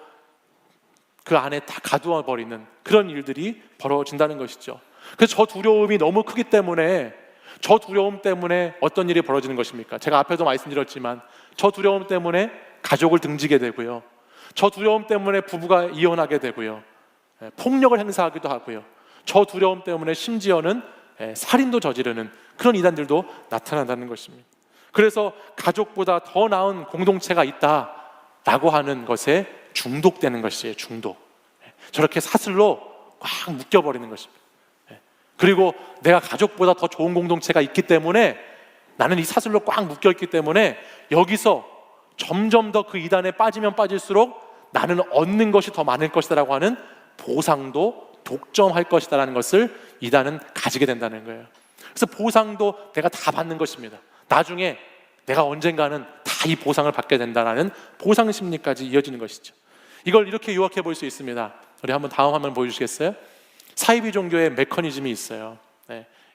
그 안에 다 가두어 버리는 그런 일들이 벌어진다는 것이죠. 그래서 저 두려움이 너무 크기 때문에, 저 두려움 때문에 어떤 일이 벌어지는 것입니까? 제가 앞에도 말씀드렸지만 저 두려움 때문에 가족을 등지게 되고요, 저 두려움 때문에 부부가 이혼하게 되고요, 폭력을 행사하기도 하고요, 저 두려움 때문에 심지어는 살인도 저지르는 그런 이단들도 나타난다는 것입니다. 그래서 가족보다 더 나은 공동체가 있다라고 하는 것에 중독되는 것이에요. 중독. 저렇게 사슬로 꽉 묶여버리는 것입니다. 그리고 내가 가족보다 더 좋은 공동체가 있기 때문에, 나는 이 사슬로 꽉 묶여있기 때문에 여기서 점점 더 그 이단에 빠지면 빠질수록 나는 얻는 것이 더 많을 것이다 라고 하는 보상도 독점할 것이다 라는 것을 이단은 가지게 된다는 거예요. 그래서 보상도 내가 다 받는 것입니다. 나중에 내가 언젠가는 다 이 보상을 받게 된다라는 보상 심리까지 이어지는 것이죠. 이걸 이렇게 요약해 볼 수 있습니다. 우리 한번 다음 화면 보여주시겠어요? 사이비 종교의 메커니즘이 있어요.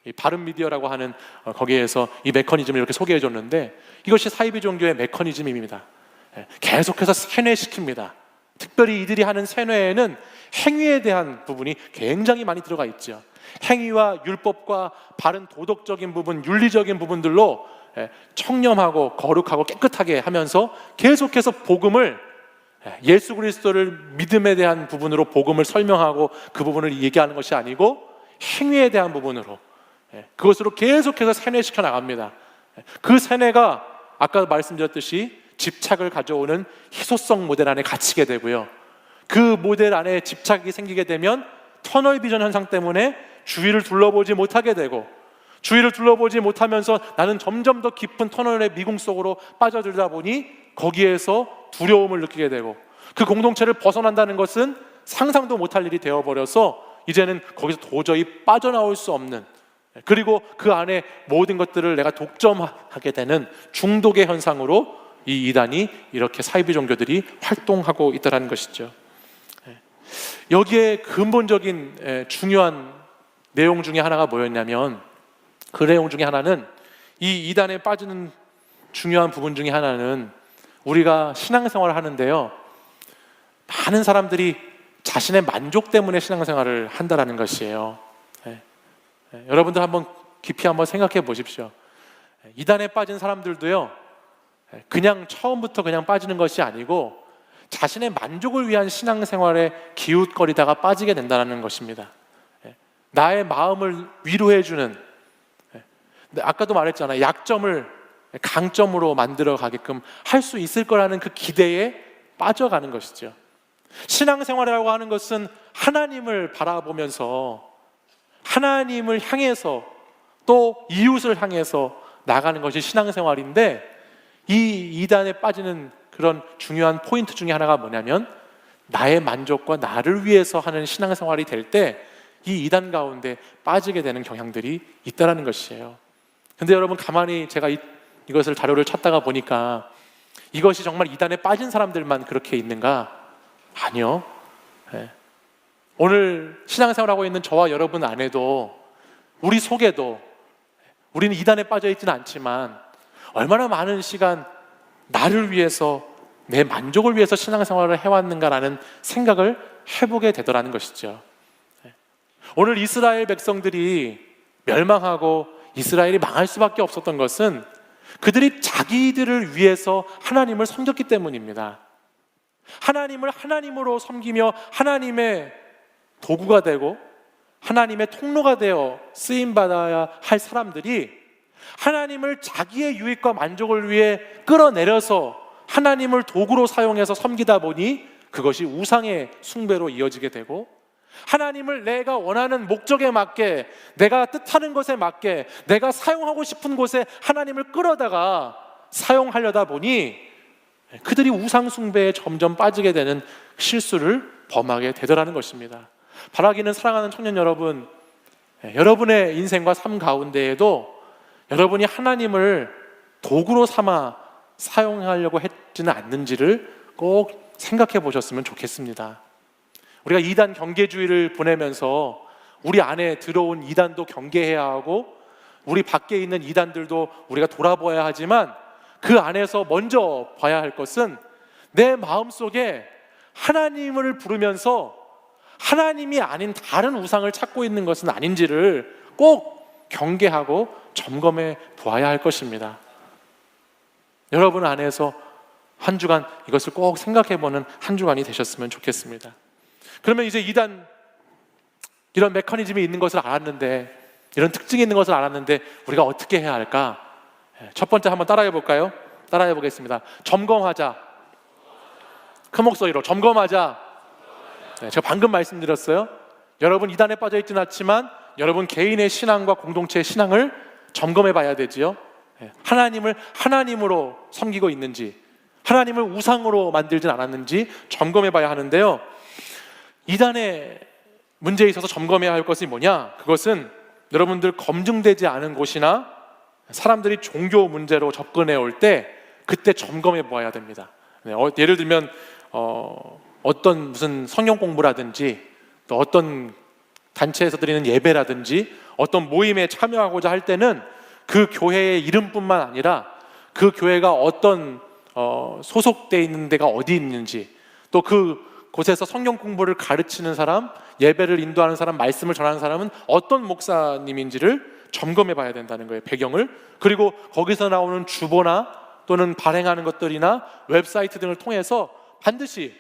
이 바른 미디어라고 하는 거기에서 이 메커니즘을 이렇게 소개해 줬는데, 이것이 사이비 종교의 메커니즘입니다. 계속해서 세뇌시킵니다. 특별히 이들이 하는 세뇌에는 행위에 대한 부분이 굉장히 많이 들어가 있죠. 행위와 율법과 바른 도덕적인 부분, 윤리적인 부분들로 청렴하고 거룩하고 깨끗하게 하면서 계속해서 복음을, 예수 그리스도를 믿음에 대한 부분으로 복음을 설명하고 그 부분을 얘기하는 것이 아니고 행위에 대한 부분으로, 그것으로 계속해서 세뇌시켜 나갑니다. 그 세뇌가 아까 말씀드렸듯이 집착을 가져오는 희소성 모델 안에 갇히게 되고요, 그 모델 안에 집착이 생기게 되면 터널 비전 현상 때문에 주위를 둘러보지 못하게 되고, 주위를 둘러보지 못하면서 나는 점점 더 깊은 터널의 미궁 속으로 빠져들다 보니 거기에서 두려움을 느끼게 되고, 그 공동체를 벗어난다는 것은 상상도 못할 일이 되어버려서 이제는 거기서 도저히 빠져나올 수 없는, 그리고 그 안에 모든 것들을 내가 독점하게 되는 중독의 현상으로 이 이단이, 이렇게 사이비 종교들이 활동하고 있다는 것이죠. 여기에 근본적인 중요한 내용 중에 하나가 뭐였냐면, 그 내용 중에 하나는, 이 이단에 빠지는 중요한 부분 중에 하나는 우리가 신앙생활을 하는데요, 많은 사람들이 자신의 만족 때문에 신앙생활을 한다는 것이에요. 여러분들 한번 깊이 한번 생각해 보십시오. 이단에 빠진 사람들도요, 그냥 처음부터 그냥 빠지는 것이 아니고 자신의 만족을 위한 신앙생활에 기웃거리다가 빠지게 된다는 것입니다. 나의 마음을 위로해주는, 아까도 말했잖아요, 약점을 강점으로 만들어 가게끔 할 수 있을 거라는 그 기대에 빠져가는 것이죠. 신앙생활이라고 하는 것은 하나님을 바라보면서, 하나님을 향해서, 또 이웃을 향해서 나가는 것이 신앙생활인데, 이 이단에 빠지는 그런 중요한 포인트 중에 하나가 뭐냐면, 나의 만족과 나를 위해서 하는 신앙생활이 될 때 이 이단 가운데 빠지게 되는 경향들이 있다는 것이에요. 근데 여러분, 가만히 제가 이것을 자료를 찾다가 보니까 이것이 정말 이단에 빠진 사람들만 그렇게 있는가? 아니요. 오늘 신앙생활하고 있는 저와 여러분 안에도 우리 속에도 우리는 이단에 빠져 있지는 않지만 얼마나 많은 시간 나를 위해서, 내 만족을 위해서 신앙생활을 해왔는가라는 생각을 해보게 되더라는 것이죠. 오늘 이스라엘 백성들이 멸망하고 이스라엘이 망할 수밖에 없었던 것은 그들이 자기들을 위해서 하나님을 섬겼기 때문입니다. 하나님을 하나님으로 섬기며 하나님의 도구가 되고 하나님의 통로가 되어 쓰임받아야 할 사람들이 하나님을 자기의 유익과 만족을 위해 끌어내려서 하나님을 도구로 사용해서 섬기다 보니 그것이 우상의 숭배로 이어지게 되고, 하나님을 내가 원하는 목적에 맞게, 내가 뜻하는 것에 맞게, 내가 사용하고 싶은 곳에 하나님을 끌어다가 사용하려다 보니 그들이 우상 숭배에 점점 빠지게 되는 실수를 범하게 되더라는 것입니다. 바라기는 사랑하는 청년 여러분, 여러분의 인생과 삶 가운데에도 여러분이 하나님을 도구로 삼아 사용하려고 했지는 않는지를 꼭 생각해 보셨으면 좋겠습니다. 우리가 이단 경계주의를 보내면서 우리 안에 들어온 이단도 경계해야 하고 우리 밖에 있는 이단들도 우리가 돌아봐야 하지만, 그 안에서 먼저 봐야 할 것은 내 마음속에 하나님을 부르면서 하나님이 아닌 다른 우상을 찾고 있는 것은 아닌지를 꼭 경계하고 점검해 보아야 할 것입니다. 여러분 안에서 한 주간 이것을 꼭 생각해보는 한 주간이 되셨으면 좋겠습니다. 그러면 이제 이단, 이런 메커니즘이 있는 것을 알았는데, 이런 특징이 있는 것을 알았는데 우리가 어떻게 해야 할까? 첫 번째 한번 따라해 볼까요? 따라해 보겠습니다. 점검하자. 큰 목소리로 점검하자. 제가 방금 말씀드렸어요. 여러분 이단에 빠져 있지는 않지만 여러분 개인의 신앙과 공동체의 신앙을 점검해 봐야 되지요. 하나님을 하나님으로 섬기고 있는지, 하나님을 우상으로 만들진 않았는지 점검해 봐야 하는데요, 이단의 문제에 있어서 점검해야 할 것이 뭐냐? 그것은 여러분들 검증되지 않은 곳이나 사람들이 종교 문제로 접근해 올 때 그때 점검해 보아야 됩니다. 예를 들면 어떤 무슨 성경 공부라든지, 또 어떤 단체에서 드리는 예배라든지 어떤 모임에 참여하고자 할 때는 그 교회의 이름뿐만 아니라 그 교회가 어떤 소속되어 있는 데가 어디 있는지, 또 그 곳에서 성경 공부를 가르치는 사람, 예배를 인도하는 사람, 말씀을 전하는 사람은 어떤 목사님인지를 점검해 봐야 된다는 거예요, 배경을. 그리고 거기서 나오는 주보나 또는 발행하는 것들이나 웹사이트 등을 통해서 반드시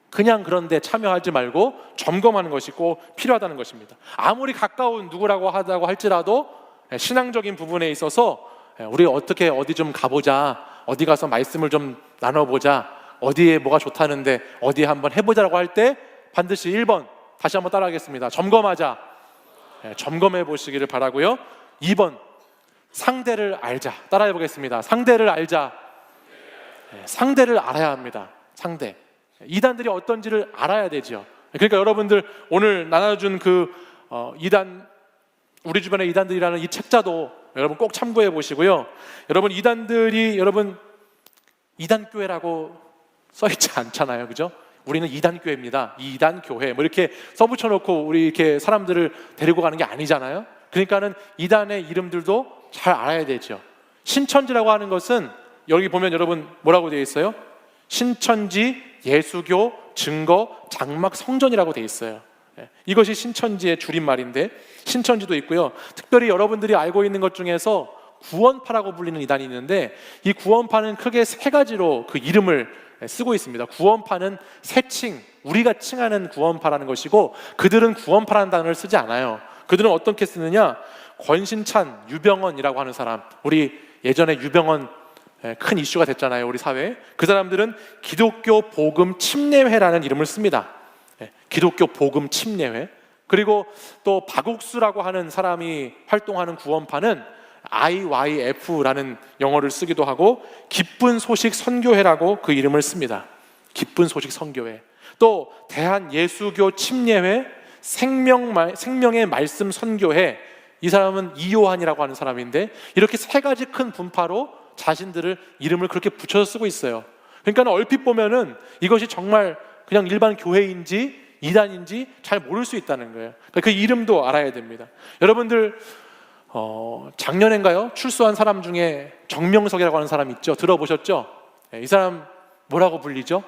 그냥 그런 데 참여하지 말고 점검하는 것이 꼭 필요하다는 것입니다. 아무리 가까운 누구라고 하다고 할지라도 신앙적인 부분에 있어서 우리 어떻게 어디 좀 가보자, 어디 가서 말씀을 좀 나눠보자, 어디에 뭐가 좋다는데 어디에 한번 해보자라고 할 때 반드시 1번, 다시 한번 따라하겠습니다. 점검하자. 점검해 보시기를 바라고요. 2번, 상대를 알자. 따라해 보겠습니다. 상대를 알자. 상대를 알아야 합니다. 상대. 이단들이 어떤지를 알아야 되죠. 그러니까 여러분들 오늘 나눠준 그 이단, 우리 주변의 이단들이라는 이 책자도 여러분 꼭 참고해 보시고요. 여러분 이단들이, 여러분 이단교회라고 써있지 않잖아요, 그죠? 우리는 이단교회입니다, 이단교회 뭐 이렇게 써붙여 놓고 우리 이렇게 사람들을 데리고 가는 게 아니잖아요. 그러니까는 이단의 이름들도 잘 알아야 되죠. 신천지라고 하는 것은 여기 보면 여러분 뭐라고 되어 있어요? 신천지 예수교 증거 장막 성전이라고 되어 있어요. 이것이 신천지의 줄임말인데, 신천지도 있고요. 특별히 여러분들이 알고 있는 것 중에서 구원파라고 불리는 이단이 있는데, 이 구원파는 크게 세 가지로 그 이름을 쓰고 있습니다. 구원파는 세칭, 우리가 칭하는 구원파라는 것이고, 그들은 구원파라는 단어를 쓰지 않아요. 그들은 어떻게 쓰느냐? 권신찬, 유병헌이라고 하는 사람, 우리 예전에 유병헌 큰 이슈가 됐잖아요, 우리 사회에. 그 사람들은 기독교 복음 침례회라는 이름을 씁니다. 기독교 복음 침례회. 그리고 또 박옥수라고 하는 사람이 활동하는 구원파는 IYF라는 영어를 쓰기도 하고, 기쁜 소식 선교회라고 그 이름을 씁니다. 기쁜 소식 선교회. 또 대한예수교 침례회, 생명의 말씀 선교회, 이 사람은 이요한이라고 하는 사람인데, 이렇게 세 가지 큰 분파로 자신들을 이름을 그렇게 붙여서 쓰고 있어요. 그러니까 얼핏 보면은 이것이 정말 그냥 일반 교회인지 이단인지 잘 모를 수 있다는 거예요. 그 이름도 알아야 됩니다. 여러분들 작년인가요? 출소한 사람 중에 정명석이라고 하는 사람 있죠? 들어보셨죠? 이 사람 뭐라고 불리죠?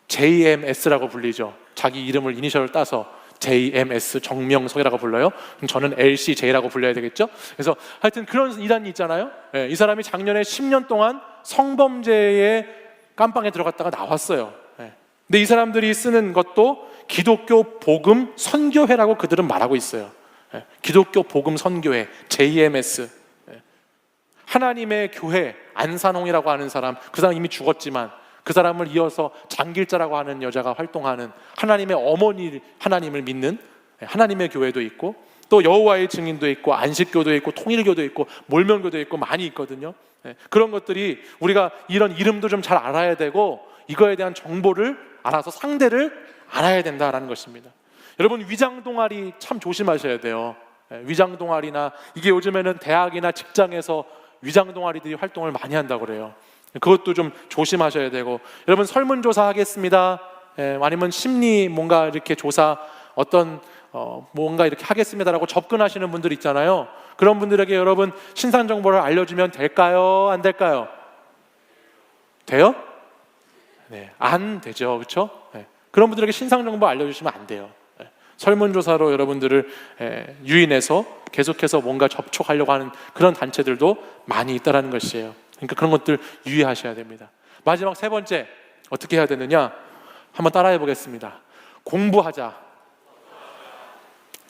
JMS라고 불리죠. 자기 이름을 이니셜을 따서 JMS 정명석이라고 불러요. 그럼 저는 LCJ라고 불러야 되겠죠? 그래서 하여튼 그런 이단이 있잖아요. 이 사람이 작년에 10년 동안 성범죄의 깜빵에 들어갔다가 나왔어요. 근데 이 사람들이 쓰는 것도 기독교 복음 선교회라고 그들은 말하고 있어요. 기독교 복음 선교회 JMS. 하나님의 교회 안산홍이라고 하는 사람, 그 사람 이미 죽었지만 그 사람을 이어서 장길자라고 하는 여자가 활동하는 하나님의 어머니 하나님을 믿는 하나님의 교회도 있고, 또 여호와의 증인도 있고, 안식교도 있고, 통일교도 있고, 몰면교도 있고 많이 있거든요. 그런 것들이 우리가 이런 이름도 좀 잘 알아야 되고 이거에 대한 정보를 알아서 상대를 알아야 된다라는 것입니다. 여러분, 위장 동아리 참 조심하셔야 돼요. 위장 동아리나 이게 요즘에는 대학이나 직장에서 위장 동아리들이 활동을 많이 한다고 그래요. 그것도 좀 조심하셔야 되고, 여러분 설문조사 하겠습니다, 아니면 심리 뭔가 이렇게 조사 어떤 뭔가 이렇게 하겠습니다라고 접근하시는 분들 있잖아요. 그런 분들에게 여러분 신상 정보를 알려주면 될까요? 안 될까요? 돼요? 네, 안 되죠, 그렇죠? 그런 분들에게 신상 정보 알려주시면 안 돼요. 설문조사로 여러분들을 유인해서 계속해서 뭔가 접촉하려고 하는 그런 단체들도 많이 있다는 것이에요. 그러니까 그런 것들 유의하셔야 됩니다. 마지막 세 번째, 어떻게 해야 되느냐? 한번 따라해 보겠습니다. 공부하자.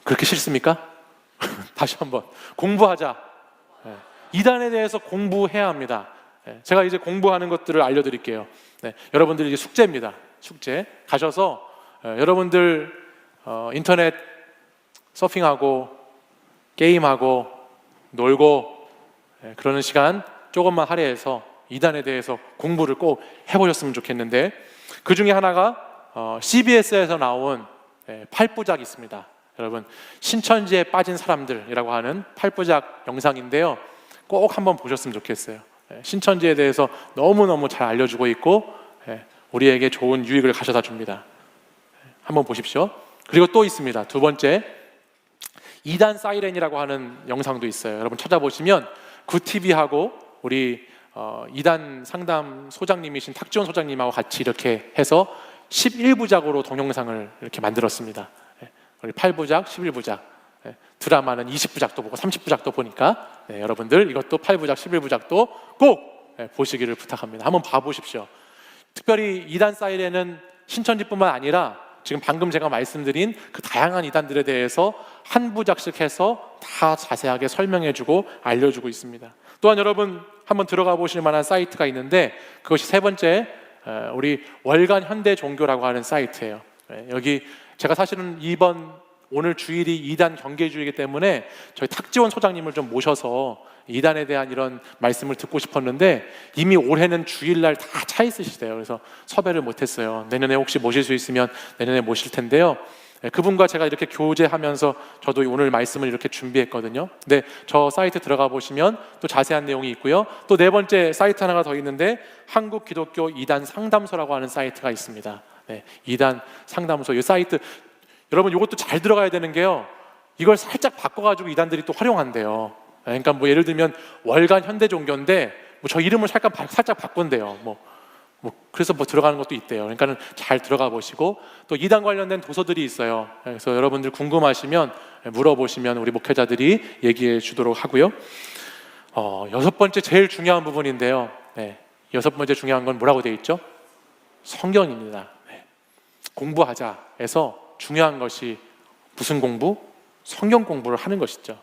그렇게 싫습니까? 다시 한번 공부하자. 이단에 대해서 공부해야 합니다. 제가 이제 공부하는 것들을 알려드릴게요. 여러분들 이제 숙제입니다. 숙제 가셔서 여러분들 인터넷 서핑하고 게임하고 놀고 그러는 시간 조금만 할애해서 이단에 대해서 공부를 꼭 해보셨으면 좋겠는데, 그 중에 하나가 CBS에서 나온 8부작이 있습니다. 여러분, 신천지에 빠진 사람들이라고 하는 8부작 영상인데요, 꼭 한번 보셨으면 좋겠어요. 신천지에 대해서 너무너무 잘 알려주고 있고 우리에게 좋은 유익을 가져다 줍니다. 한번 보십시오. 그리고 또 있습니다. 두 번째, 이단 사이렌이라고 하는 영상도 있어요. 여러분 찾아보시면 굿TV하고 우리 이단 상담 소장님이신 탁지원 소장님하고 같이 이렇게 해서 11부작으로 동영상을 이렇게 만들었습니다. 우리 8부작, 11부작, 드라마는 20부작도 보고 30부작도 보니까 여러분들 이것도 8부작, 11부작도 꼭 보시기를 부탁합니다. 한번 봐보십시오. 특별히 이단 사이렌은 신천지뿐만 아니라 지금 방금 제가 말씀드린 그 다양한 이단들에 대해서 한 부작씩 해서 다 자세하게 설명해주고 알려주고 있습니다. 또한 여러분 한번 들어가 보실 만한 사이트가 있는데, 그것이 세 번째, 우리 월간 현대 종교라고 하는 사이트예요. 여기 제가 사실은 오늘 주일이 이단 경계주의이기 때문에 저희 탁지원 소장님을 좀 모셔서 이단에 대한 이런 말씀을 듣고 싶었는데 이미 올해는 주일날 다 차 있으시대요. 그래서 섭외를 못했어요. 내년에 혹시 모실 수 있으면 내년에 모실 텐데요. 그분과 제가 이렇게 교제하면서 저도 오늘 말씀을 이렇게 준비했거든요. 근데 저 사이트 들어가 보시면 또 자세한 내용이 있고요. 또 네 번째 사이트 하나가 더 있는데 한국 기독교 이단 상담소라고 하는 사이트가 있습니다. 이단 상담소, 이 사이트 여러분 이것도 잘 들어가야 되는 게요, 이걸 살짝 바꿔가지고 이단들이 또 활용한대요. 그러니까 뭐 예를 들면 월간 현대 종교인데 뭐 저 이름을 살짝 바꾼대요. 그래서 들어가는 것도 있대요. 그러니까는 잘 들어가 보시고, 또 이단 관련된 도서들이 있어요. 그래서 여러분들 궁금하시면 물어보시면 우리 목회자들이 얘기해 주도록 하고요. 여섯 번째 제일 중요한 부분인데요. 여섯 번째 중요한 건 뭐라고 되어 있죠? 성경입니다. 공부하자 해서 중요한 것이 무슨 공부? 성경 공부를 하는 것이죠.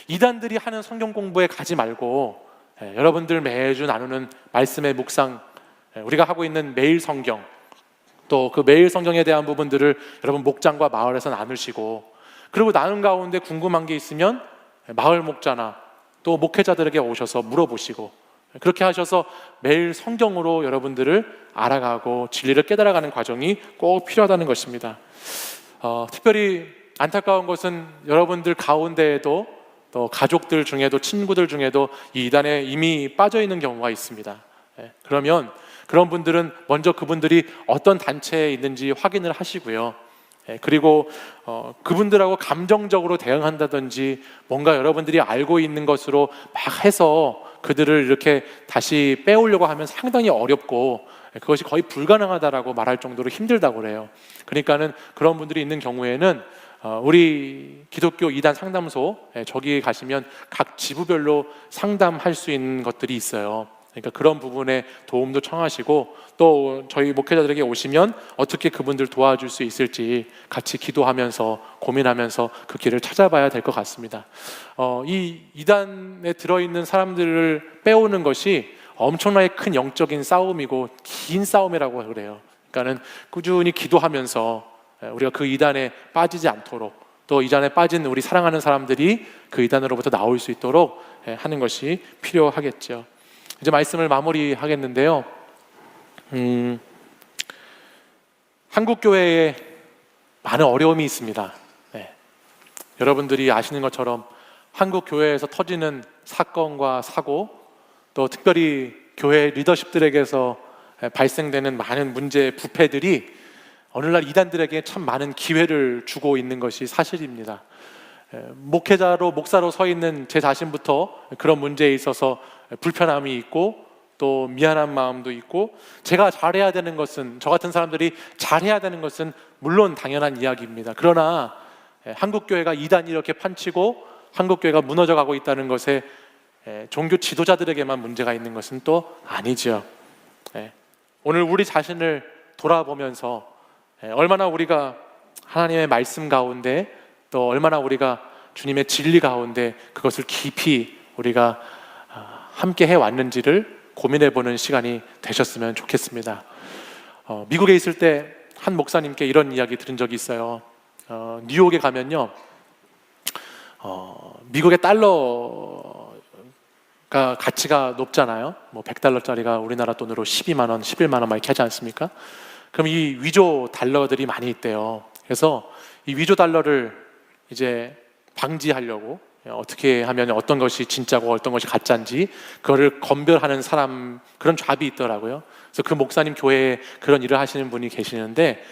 이단들이 하는 성경 공부에 가지 말고 여러분들 매주 나누는 말씀의 묵상, 우리가 하고 있는 매일 성경, 또 그 매일 성경에 대한 부분들을 여러분 목장과 마을에서 나누시고, 그리고 나눈 가운데 궁금한 게 있으면 마을 목자나 또 목회자들에게 오셔서 물어보시고, 그렇게 하셔서 매일 성경으로 여러분들을 알아가고 진리를 깨달아가는 과정이 꼭 필요하다는 것입니다. 특별히 안타까운 것은 여러분들 가운데에도 또 가족들 중에도 친구들 중에도 이 이단에 이미 빠져 있는 경우가 있습니다. 그러면 그런 분들은 먼저 그분들이 어떤 단체에 있는지 확인을 하시고요. 그리고 그분들하고 감정적으로 대응한다든지 뭔가 여러분들이 알고 있는 것으로 막 해서 그들을 이렇게 다시 빼오려고 하면 상당히 어렵고 그것이 거의 불가능하다라고 말할 정도로 힘들다고 그래요. 그러니까는 그런 분들이 있는 경우에는 우리 기독교 이단 상담소 저기 가시면 각 지부별로 상담할 수 있는 것들이 있어요. 그러니까 그런 부분에 도움도 청하시고 또 저희 목회자들에게 오시면 어떻게 그분들 도와줄 수 있을지 같이 기도하면서 고민하면서 그 길을 찾아봐야 될 것 같습니다. 이 이단에 들어있는 사람들을 빼오는 것이 엄청나게 큰 영적인 싸움이고 긴 싸움이라고 그래요. 그러니까는 꾸준히 기도하면서 우리가 그 이단에 빠지지 않도록 또 이단에 빠진 우리 사랑하는 사람들이 그 이단으로부터 나올 수 있도록 하는 것이 필요하겠죠. 이제 말씀을 마무리하겠는데요. 한국 교회에 많은 어려움이 있습니다. 여러분들이 아시는 것처럼 한국 교회에서 터지는 사건과 사고, 또 특별히 교회 리더십들에게서 발생되는 많은 문제, 부패들이 오늘날 이단들에게 참 많은 기회를 주고 있는 것이 사실입니다. 목회자로 목사로 서 있는 제 자신부터 그런 문제에 있어서 불편함이 있고 또 미안한 마음도 있고, 제가 잘해야 되는 것은, 저 같은 사람들이 잘해야 되는 것은 물론 당연한 이야기입니다. 그러나 한국교회가 이단이 이렇게 판치고 한국교회가 무너져 가고 있다는 것에 종교 지도자들에게만 문제가 있는 것은 또 아니죠. 오늘 우리 자신을 돌아보면서 얼마나 우리가 하나님의 말씀 가운데 또 얼마나 우리가 주님의 진리 가운데 그것을 깊이 우리가 함께 해왔는지를 고민해보는 시간이 되셨으면 좋겠습니다. 미국에 있을 때 한 목사님께 이런 이야기 들은 적이 있어요. 뉴욕에 가면요, 미국의 달러가 가치가 높잖아요. 뭐 100달러짜리가 우리나라 돈으로 12만 원, 11만 원 막 이렇게 하지 않습니까? 그럼 이 위조 달러들이 많이 있대요. 그래서 이 위조 달러를 이제 방지하려고 어떻게 하면 어떤 것이 진짜고 어떤 것이 가짜인지 그거를 검별하는 사람, 그런 잡이 있더라고요. 그래서 그 목사님 교회에 그런 일을 하시는 분이 계시는데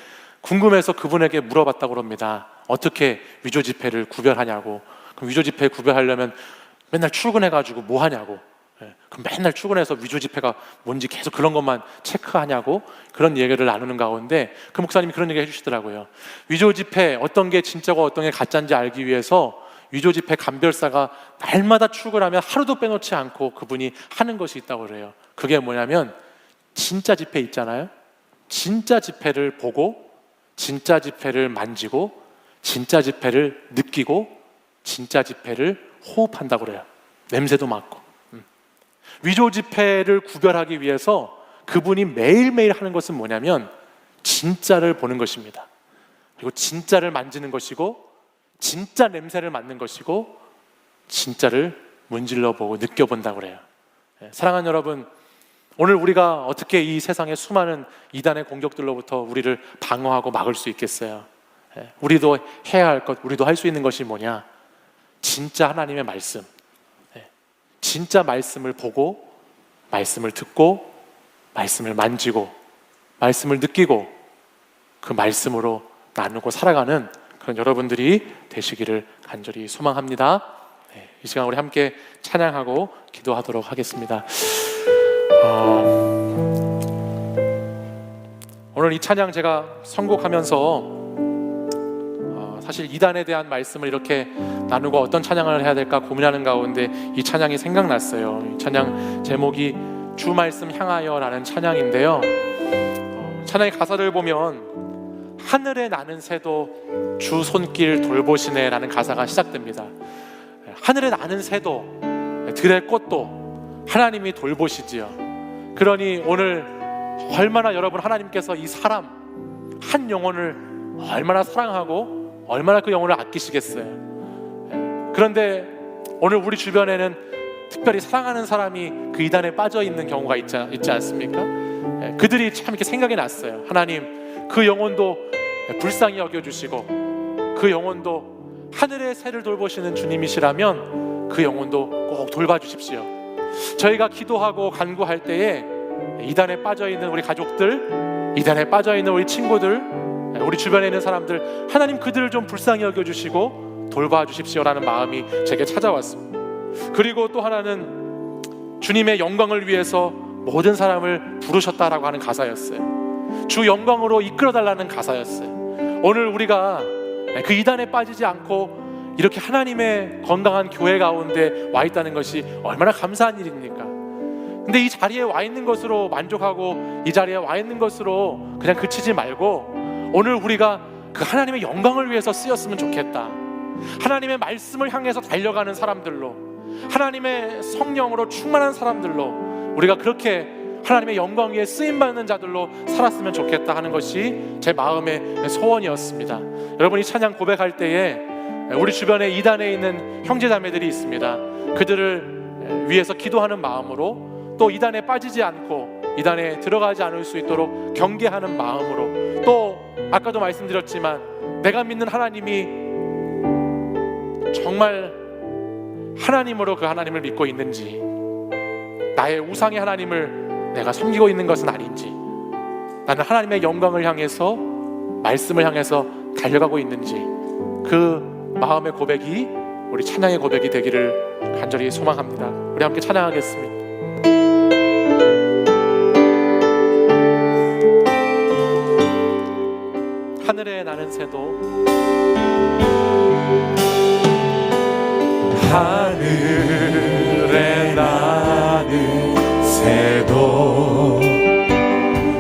궁금해서 그분에게 물어봤다고 합니다. 어떻게 위조 지폐를 구별하냐고. 그럼 위조 지폐 구별하려면 맨날 출근해가지고 뭐 하냐고. 그럼 맨날 출근해서 위조 지폐가 뭔지 계속 그런 것만 체크하냐고, 그런 얘기를 나누는 가운데 그 목사님이 그런 얘기 해주시더라고요. 위조 지폐 어떤 게 진짜고 어떤 게 가짜인지 알기 위해서 위조 지폐 감별사가 날마다 출근하면 하루도 빼놓지 않고 그분이 하는 것이 있다고 그래요. 그게 뭐냐면 진짜 지폐 있잖아요. 진짜 지폐를 보고 진짜 지폐를 만지고 진짜 지폐를 느끼고 진짜 지폐를 호흡한다고 그래요. 냄새도 맡고. 위조 지폐를 구별하기 위해서 그분이 매일매일 하는 것은 뭐냐면 진짜를 보는 것입니다. 그리고 진짜를 만지는 것이고 진짜 냄새를 맡는 것이고 진짜를 문질러 보고 느껴본다고 그래요. 사랑하는 여러분, 오늘 우리가 어떻게 이 세상의 수많은 이단의 공격들로부터 우리를 방어하고 막을 수 있겠어요? 우리도 해야 할 것, 우리도 할 수 있는 것이 뭐냐? 진짜 하나님의 말씀, 진짜 말씀을 보고 말씀을 듣고 말씀을 만지고 말씀을 느끼고 그 말씀으로 나누고 살아가는 그런 여러분들이 되시기를 간절히 소망합니다. 이 시간 우리 함께 찬양하고 기도하도록 하겠습니다. 오늘 이 찬양 제가 선곡하면서 사실 이단에 대한 말씀을 이렇게 나누고 어떤 찬양을 해야 될까 고민하는 가운데 이 찬양이 생각났어요. 이 찬양 제목이 주 말씀 향하여라는 찬양인데요, 찬양의 가사를 보면 하늘에 나는 새도 주 손길 돌보시네 라는 가사가 시작됩니다. 하늘에 나는 새도, 들의 꽃도 하나님이 돌보시지요. 그러니 오늘 얼마나 여러분 하나님께서 이 사람 한 영혼을 얼마나 사랑하고 얼마나 그 영혼을 아끼시겠어요. 그런데 오늘 우리 주변에는 특별히 사랑하는 사람이 그 이단에 빠져 있는 경우가 있지 않습니까? 그들이 참 이렇게 생각이 났어요. 하나님, 그 영혼도 불쌍히 여겨주시고 그 영혼도 하늘의 새를 돌보시는 주님이시라면 그 영혼도 꼭 돌봐주십시오. 저희가 기도하고 간구할 때에 이단에 빠져있는 우리 가족들, 이단에 빠져있는 우리 친구들, 우리 주변에 있는 사람들, 하나님 그들을 좀 불쌍히 여겨주시고 돌봐주십시오라는 마음이 제게 찾아왔습니다. 그리고 또 하나는 주님의 영광을 위해서 모든 사람을 부르셨다라고 하는 가사였어요. 주 영광으로 이끌어달라는 가사였어요. 오늘 우리가 그 이단에 빠지지 않고 이렇게 하나님의 건강한 교회 가운데 와 있다는 것이 얼마나 감사한 일입니까? 근데 이 자리에 와 있는 것으로 만족하고 이 자리에 와 있는 것으로 그냥 그치지 말고 오늘 우리가 그 하나님의 영광을 위해서 쓰였으면 좋겠다. 하나님의 말씀을 향해서 달려가는 사람들로, 하나님의 성령으로 충만한 사람들로 우리가 그렇게 하나님의 영광 위에 쓰임받는 자들로 살았으면 좋겠다 하는 것이 제 마음의 소원이었습니다. 여러분이 찬양 고백할 때에 우리 주변에 이단에 있는 형제자매들이 있습니다. 그들을 위해서 기도하는 마음으로, 또 이단에 빠지지 않고 이단에 들어가지 않을 수 있도록 경계하는 마음으로, 또 아까도 말씀드렸지만 내가 믿는 하나님이 정말 하나님으로 그 하나님을 믿고 있는지, 나의 우상의 하나님을 내가 섬기고 있는 것은 아닌지, 나는 하나님의 영광을 향해서, 말씀을 향해서 달려가고 있는지, 그 마음의 고백이 우리 찬양의 고백이 되기를 간절히 소망합니다. 우리 함께 찬양하겠습니다. 하늘에 나는 새도, 하늘에 나는 새도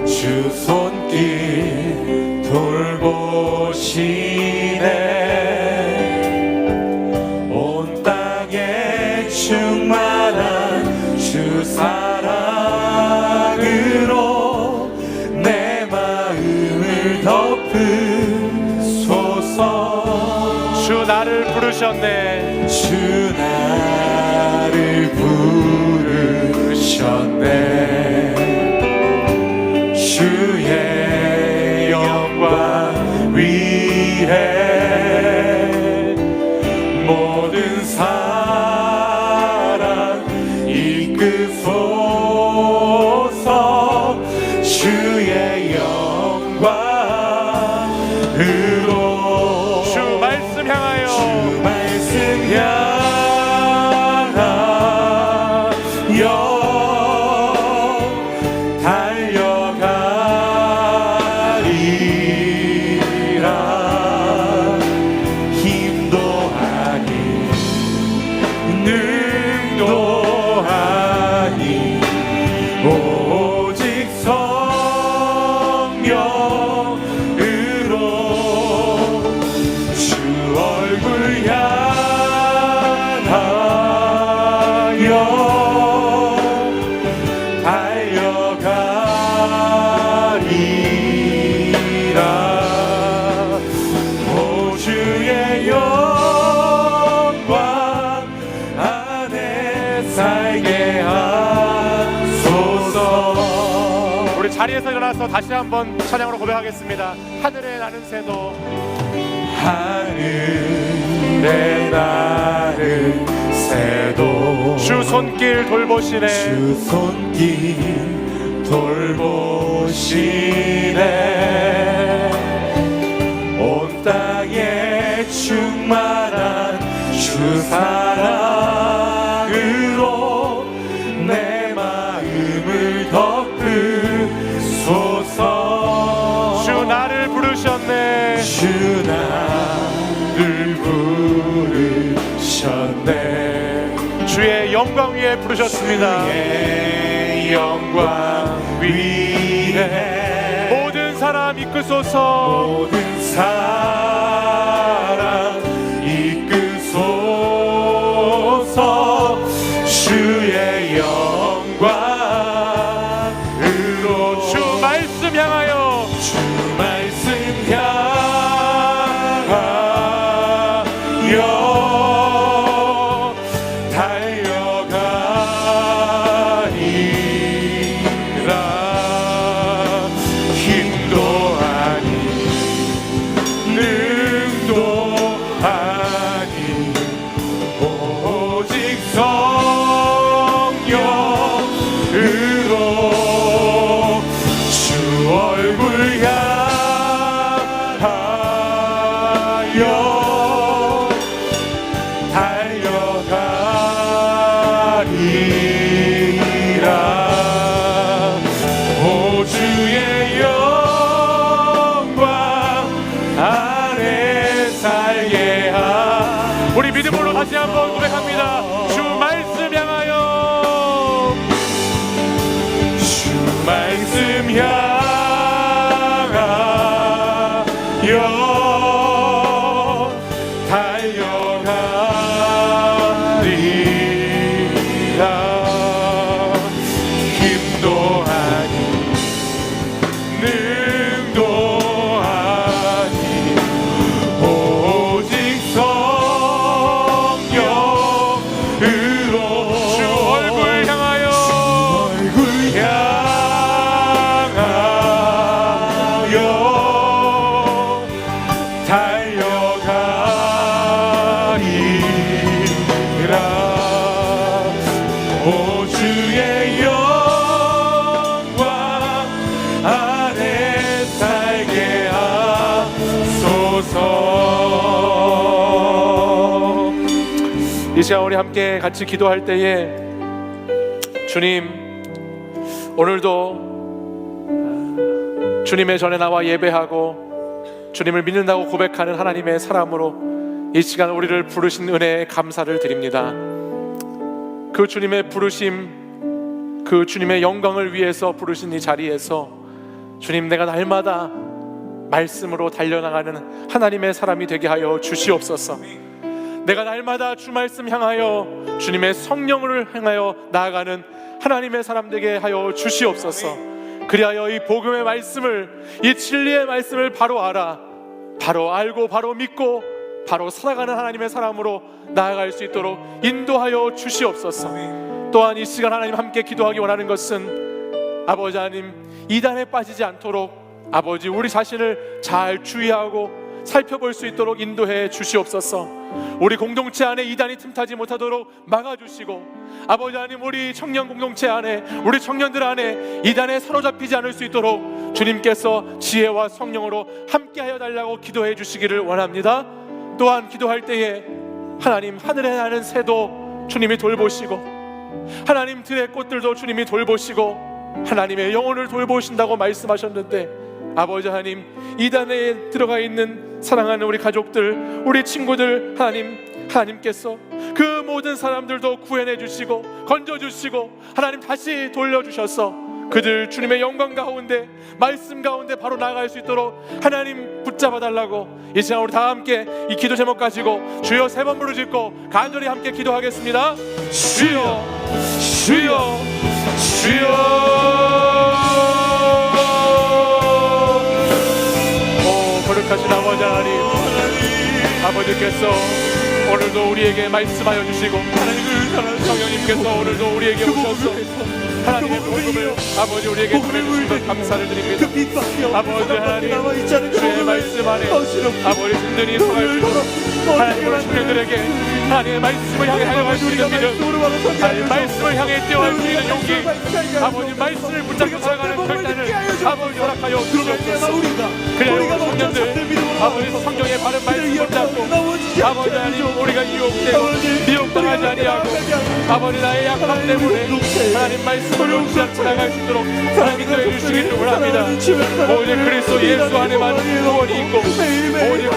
주 손길 돌보시네. 온 땅에 충만한 주 사랑으로 내 마음을 덮으소서. 주 나를 부르셨네. 주 나를 부르셨네. 주의 영광 위에 모든 사랑 이끄소서. 주의 영광으로 주 말씀 향하여, 주 말씀 향하여 달려가리라. 힘도 아닌 능도 아닌 오직 성령으로 주 얼굴 향하여 달려가리라. 오 주의 영광 안에 살게 하소서. 우리 자리에서 일어나서 다시 한번 찬양으로 고백하겠습니다. 하늘에 나는 새도, 하늘에 나는 새도 주 손길 돌보시네. 주 손길 돌보시네. 온 땅에 충만한 주 사랑으로 내 마음을 덮으소서. 주 나를 부르셨네. 주 나를 부르셨네. 주의 영광 위에 부르셨습니다. 주의 영광 위에 모든 사람 이끄소서. 모든 사랑 이끄소서. 주의 영광으로 주 말씀 향하여, 주 말씀 향하여 달려가리라. 힘도 아닌 능도 아닌 오직 성령으로 주 얼굴 향하여 우리 믿음으로 다시 한번 고백합니다. 주 말씀 향하여, 주 말씀 향하여 이 시간 우리 함께 같이 기도할 때에 주님, 오늘도 주님의 전에 나와 예배하고 주님을 믿는다고 고백하는 하나님의 사람으로 이 시간 우리를 부르신 은혜에 감사를 드립니다. 그 주님의 부르심, 그 주님의 영광을 위해서 부르신 이 자리에서 주님, 내가 날마다 말씀으로 달려나가는 하나님의 사람이 되게 하여 주시옵소서. 내가 날마다 주 말씀 향하여 주님의 성령을 향하여 나아가는 하나님의 사람 되게 하여 주시옵소서. 그리하여 이 복음의 말씀을, 이 진리의 말씀을 바로 알아, 바로 알고, 바로 믿고, 바로 살아가는 하나님의 사람으로 나아갈 수 있도록 인도하여 주시옵소서. 또한 이 시간 하나님 함께 기도하기 원하는 것은 아버지 하나님, 이단에 빠지지 않도록 아버지 우리 자신을 잘 주의하고 살펴볼 수 있도록 인도해 주시옵소서. 우리 공동체 안에 이단이 틈타지 못하도록 막아주시고, 아버지 하나님 우리 청년 공동체 안에, 우리 청년들 안에 이단에 사로잡히지 않을 수 있도록 주님께서 지혜와 성령으로 함께하여 달라고 기도해 주시기를 원합니다. 또한 기도할 때에 하나님, 하늘에 나는 새도 주님이 돌보시고, 하나님 들의 꽃들도 주님이 돌보시고, 하나님의 영혼을 돌보신다고 말씀하셨는데, 아버지 하나님, 이단에 들어가 있는 사랑하는 우리 가족들, 우리 친구들, 하나님께서 그 모든 사람들도 구해내 주시고 건져주시고 하나님 다시 돌려주셔서 그들 주님의 영광 가운데, 말씀 가운데 바로 나아갈 수 있도록 하나님 붙잡아 달라고 이 시간 우리 다 함께 이 기도 제목 가지고 주여 3번 부르짖고 간절히 함께 기도하겠습니다. 주여, 주여, 주여. 거룩하신 아버지 하나님, 아버지께서 오늘도 우리에게 말씀하여 주시고, 성령님께서 오늘도 우리에게 오셔서 하나님의 복음을 아버지 우리에게 전해주신 것 감사를 드립니다. 아버지 하나님, 주의 말씀 안에 아버지 든든히 서갈 수 있도록 하나님 우리 청년들에게 하나님의 말씀을 향해 달려갈 수 있는 믿음, 하나님의 말씀을 향해 뛰어갈 수 있는 용기, 아버지 말씀을 붙잡고 살아가는 결단을 아버지 허락하여 주시옵소서. 그래야 우리 청년들 아버지 성경의 바른 말씀 붙잡고 아버지 하나님 우리가 유혹되고 미혹당하지 아니하고 아버지 나의 약함 때문에 하나님 말씀을 놓지 않고 나갈 수 있도록 하나님 인도해 주시기를 원합니다. 오직 그리스도 예수 안에만 구원이 있고, 오직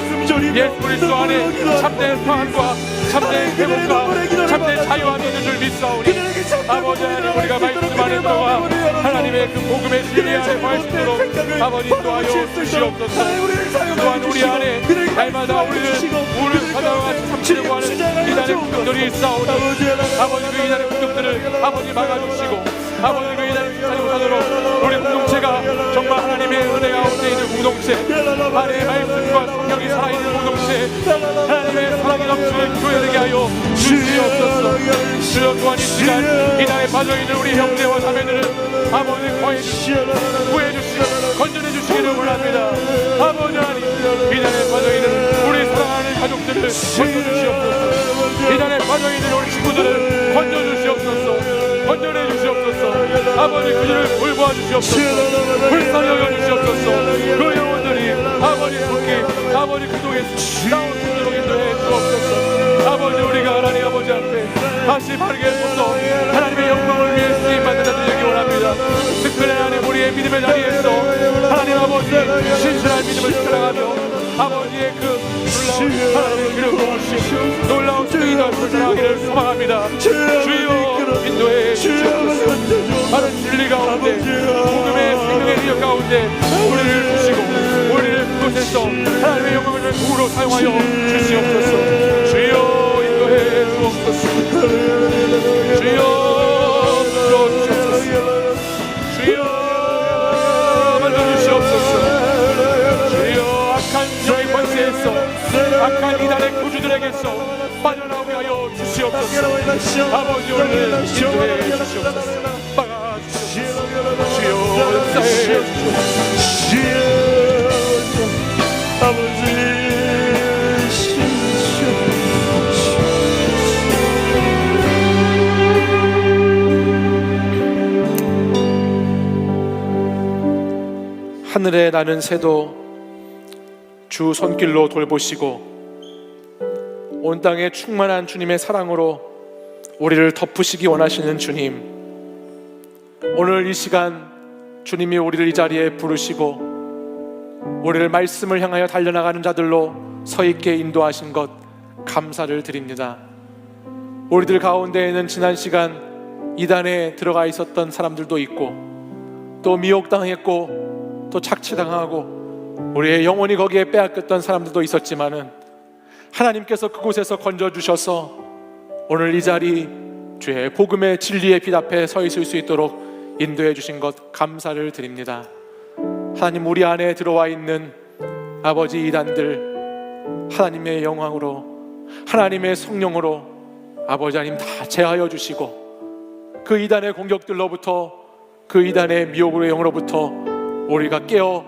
예수 그리스도 안에 참된 평안과 참된 회복과 참된 자유함이 있는 줄 믿사오니 아버지 하나님 우리가 말씀 안에 들어가 하나님의 그 복음의 진리 안에 거할 수 있도록 아버지 인도하여 주시옵소서. 또한 우리 안에 날마다 우리를 가다와 같이 삼키려고 하는 이단의 공격들이 있사오니 아버지 그 이단의 공격들을 아버지 막아주시고, 아버지 그 이단의 공격하지 못하도록 우리 공동체가 정말 하나님의 은혜 가운데 있는 공동체, 하나님의 말씀과 성령이 살아있는 공동체, 하나님의 사랑이 넘치는 교회 되게 하여 주시옵소서. 주여 또한 이 시간 이단에 빠져있는 우리 형제와 자매들을 아버지 구해주시고 건져내주시기를 원합니다. 아버지 하나님, 이단에 빠져있는 우리 사랑하는 가족들을 건져주시옵소서. 이단에 빠져있는 우리 친구들을 건져주시옵소서. 건져내주시옵소서. 아버지 그들을 돌보아 주시옵소서. 불쌍히 여겨주시옵소서. 그 영혼들이 아버지 속히 아버지 그동에 나온 분으로 인도해 주옵소서. 아버지 우리가 하나님 아버지 앞에 다시 바르게 서서 하나님의 영광을 위해 쓰임받는 자들 되기 원합니다. 특별히 하나님 우리의 믿음의 자리에서 하나님 아버지의 신실한 믿음을 사랑하며 아버지의 그 놀라운 하나님의 기름 부으심, 놀라운 인도하기를 소망합니다. 주여 인도해 주시옵소서. 바른 진리 가운데 복음의 생명의 능력 가운데 우리를 부시고 우리를 그곳에서 하나님의 영광을 도구로 사용하여 주시옵소서. 주여 인도해 주옵소서. 주여 주옵소서. 주여 만져주시옵소서. 주여 악한 영의 권세에서 악한 이단의 구주들에게서 빠져나오게 하여 주시옵소서. 아버지 오늘 인도해 주시옵소서. 막아주시옵소서. 주여 역사해 주시옵소서. 하늘에 나는 새도 주 손길로 돌보시고 온 땅에 충만한 주님의 사랑으로 우리를 덮으시기 원하시는 주님, 오늘 이 시간 주님이 우리를 이 자리에 부르시고 우리를 말씀을 향하여 달려나가는 자들로 서 있게 인도하신 것 감사를 드립니다. 우리들 가운데에는 지난 시간 이단에 들어가 있었던 사람들도 있고 또 미혹당했고 또 착취당하고 우리의 영혼이 거기에 빼앗겼던 사람들도 있었지만은 하나님께서 그곳에서 건져주셔서 오늘 이 자리 주의 복음의 진리의 빛 앞에 서 있을 수 있도록 인도해 주신 것 감사를 드립니다. 하나님, 우리 안에 들어와 있는 아버지 이단들 하나님의 영광으로 하나님의 성령으로 아버지 하나님 다 제하여 주시고 그 이단의 공격들로부터 그 이단의 미혹의 영으로부터 우리가 깨어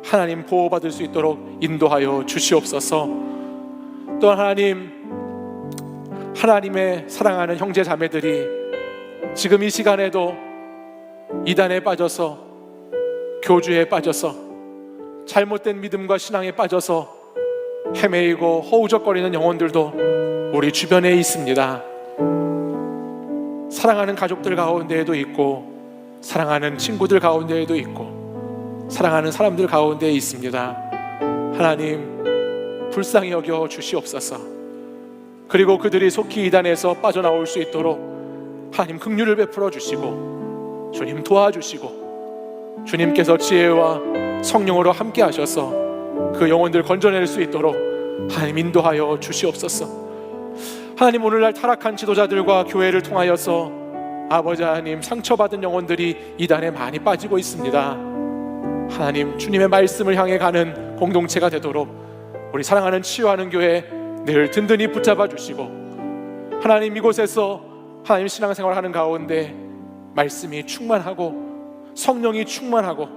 하나님 보호받을 수 있도록 인도하여 주시옵소서. 또한 하나님의 사랑하는 형제 자매들이 지금 이 시간에도 이단에 빠져서 교주에 빠져서 잘못된 믿음과 신앙에 빠져서 헤매이고 허우적거리는 영혼들도 우리 주변에 있습니다. 사랑하는 가족들 가운데에도 있고 사랑하는 친구들 가운데에도 있고 사랑하는 사람들 가운데 있습니다. 하나님, 불쌍히 여겨 주시옵소서. 그리고 그들이 속히 이단에서 빠져나올 수 있도록 하나님 긍휼을 베풀어 주시고 주님 도와주시고 주님께서 지혜와 성령으로 함께 하셔서 그 영혼들 건져낼 수 있도록 하나님 인도하여 주시옵소서. 하나님, 오늘날 타락한 지도자들과 교회를 통하여서 아버지 하나님 상처받은 영혼들이 이단에 많이 빠지고 있습니다. 하나님, 주님의 말씀을 향해 가는 공동체가 되도록 우리 사랑하는 치유하는 교회 늘 든든히 붙잡아 주시고 하나님, 이곳에서 하나님 신앙생활 하는 가운데 말씀이 충만하고 성령이 충만하고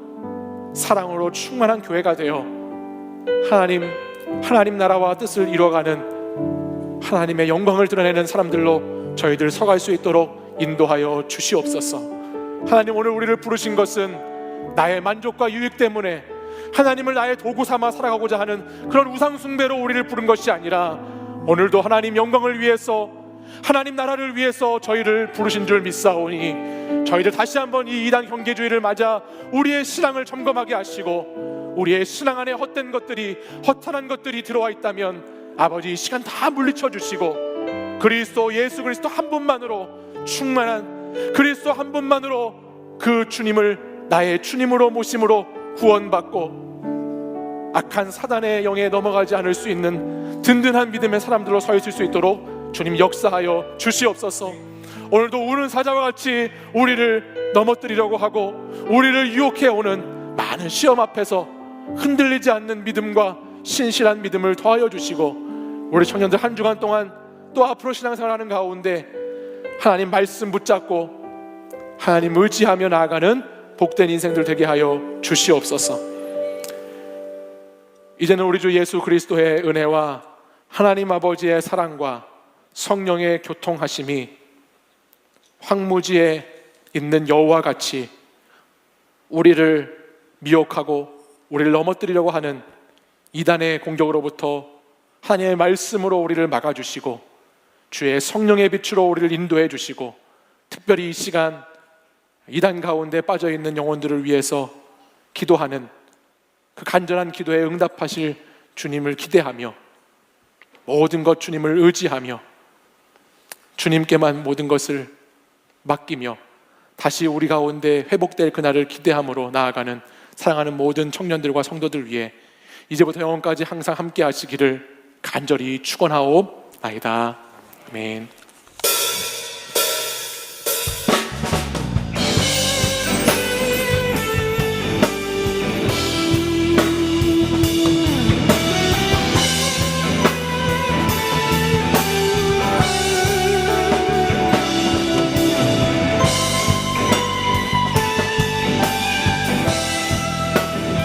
사랑으로 충만한 교회가 되어 하나님 나라와 뜻을 이루어가는 하나님의 영광을 드러내는 사람들로 저희들 서갈 수 있도록 인도하여 주시옵소서. 하나님, 오늘 우리를 부르신 것은 나의 만족과 유익 때문에 하나님을 나의 도구 삼아 살아가고자 하는 그런 우상 숭배로 우리를 부른 것이 아니라 오늘도 하나님 영광을 위해서 하나님 나라를 위해서 저희를 부르신 줄 믿사오니 저희들 다시 한번 이 이단 경계주의를 맞아 우리의 신앙을 점검하게 하시고 우리의 신앙 안에 헛된 것들이 허탄한 것들이 들어와 있다면 아버지 이 시간 다 물리쳐 주시고 예수 그리스도 한 분만으로 충만한 그리스도 한 분만으로 그 주님을 나의 주님으로 모심으로 구원받고 악한 사단의 영에 넘어가지 않을 수 있는 든든한 믿음의 사람들로 서 있을 수 있도록 주님 역사하여 주시옵소서. 오늘도 우는 사자와 같이 우리를 넘어뜨리려고 하고 우리를 유혹해 오는 많은 시험 앞에서 흔들리지 않는 믿음과 신실한 믿음을 더하여 주시고 우리 청년들 한 주간 동안 또 앞으로 신앙생활하는 가운데 하나님 말씀 붙잡고 하나님 의지하며 나아가는 복된 인생들 되게 하여 주시옵소서. 이제는 우리 주 예수 그리스도의 은혜와 하나님 아버지의 사랑과 성령의 교통하심이 황무지에 있는 여우와 같이 우리를 미혹하고 우리를 넘어뜨리려고 하는 이단의 공격으로부터 하나님의 말씀으로 우리를 막아주시고 주의 성령의 빛으로 우리를 인도해 주시고 특별히 이 시간 이단 가운데 빠져있는 영혼들을 위해서 기도하는 그 간절한 기도에 응답하실 주님을 기대하며 모든 것 주님을 의지하며 주님께만 모든 것을 맡기며 다시 우리 가운데 회복될 그날을 기대함으로 나아가는 사랑하는 모든 청년들과 성도들 위해 이제부터 영원까지 항상 함께 하시기를 간절히 축원하옵나이다. 아멘.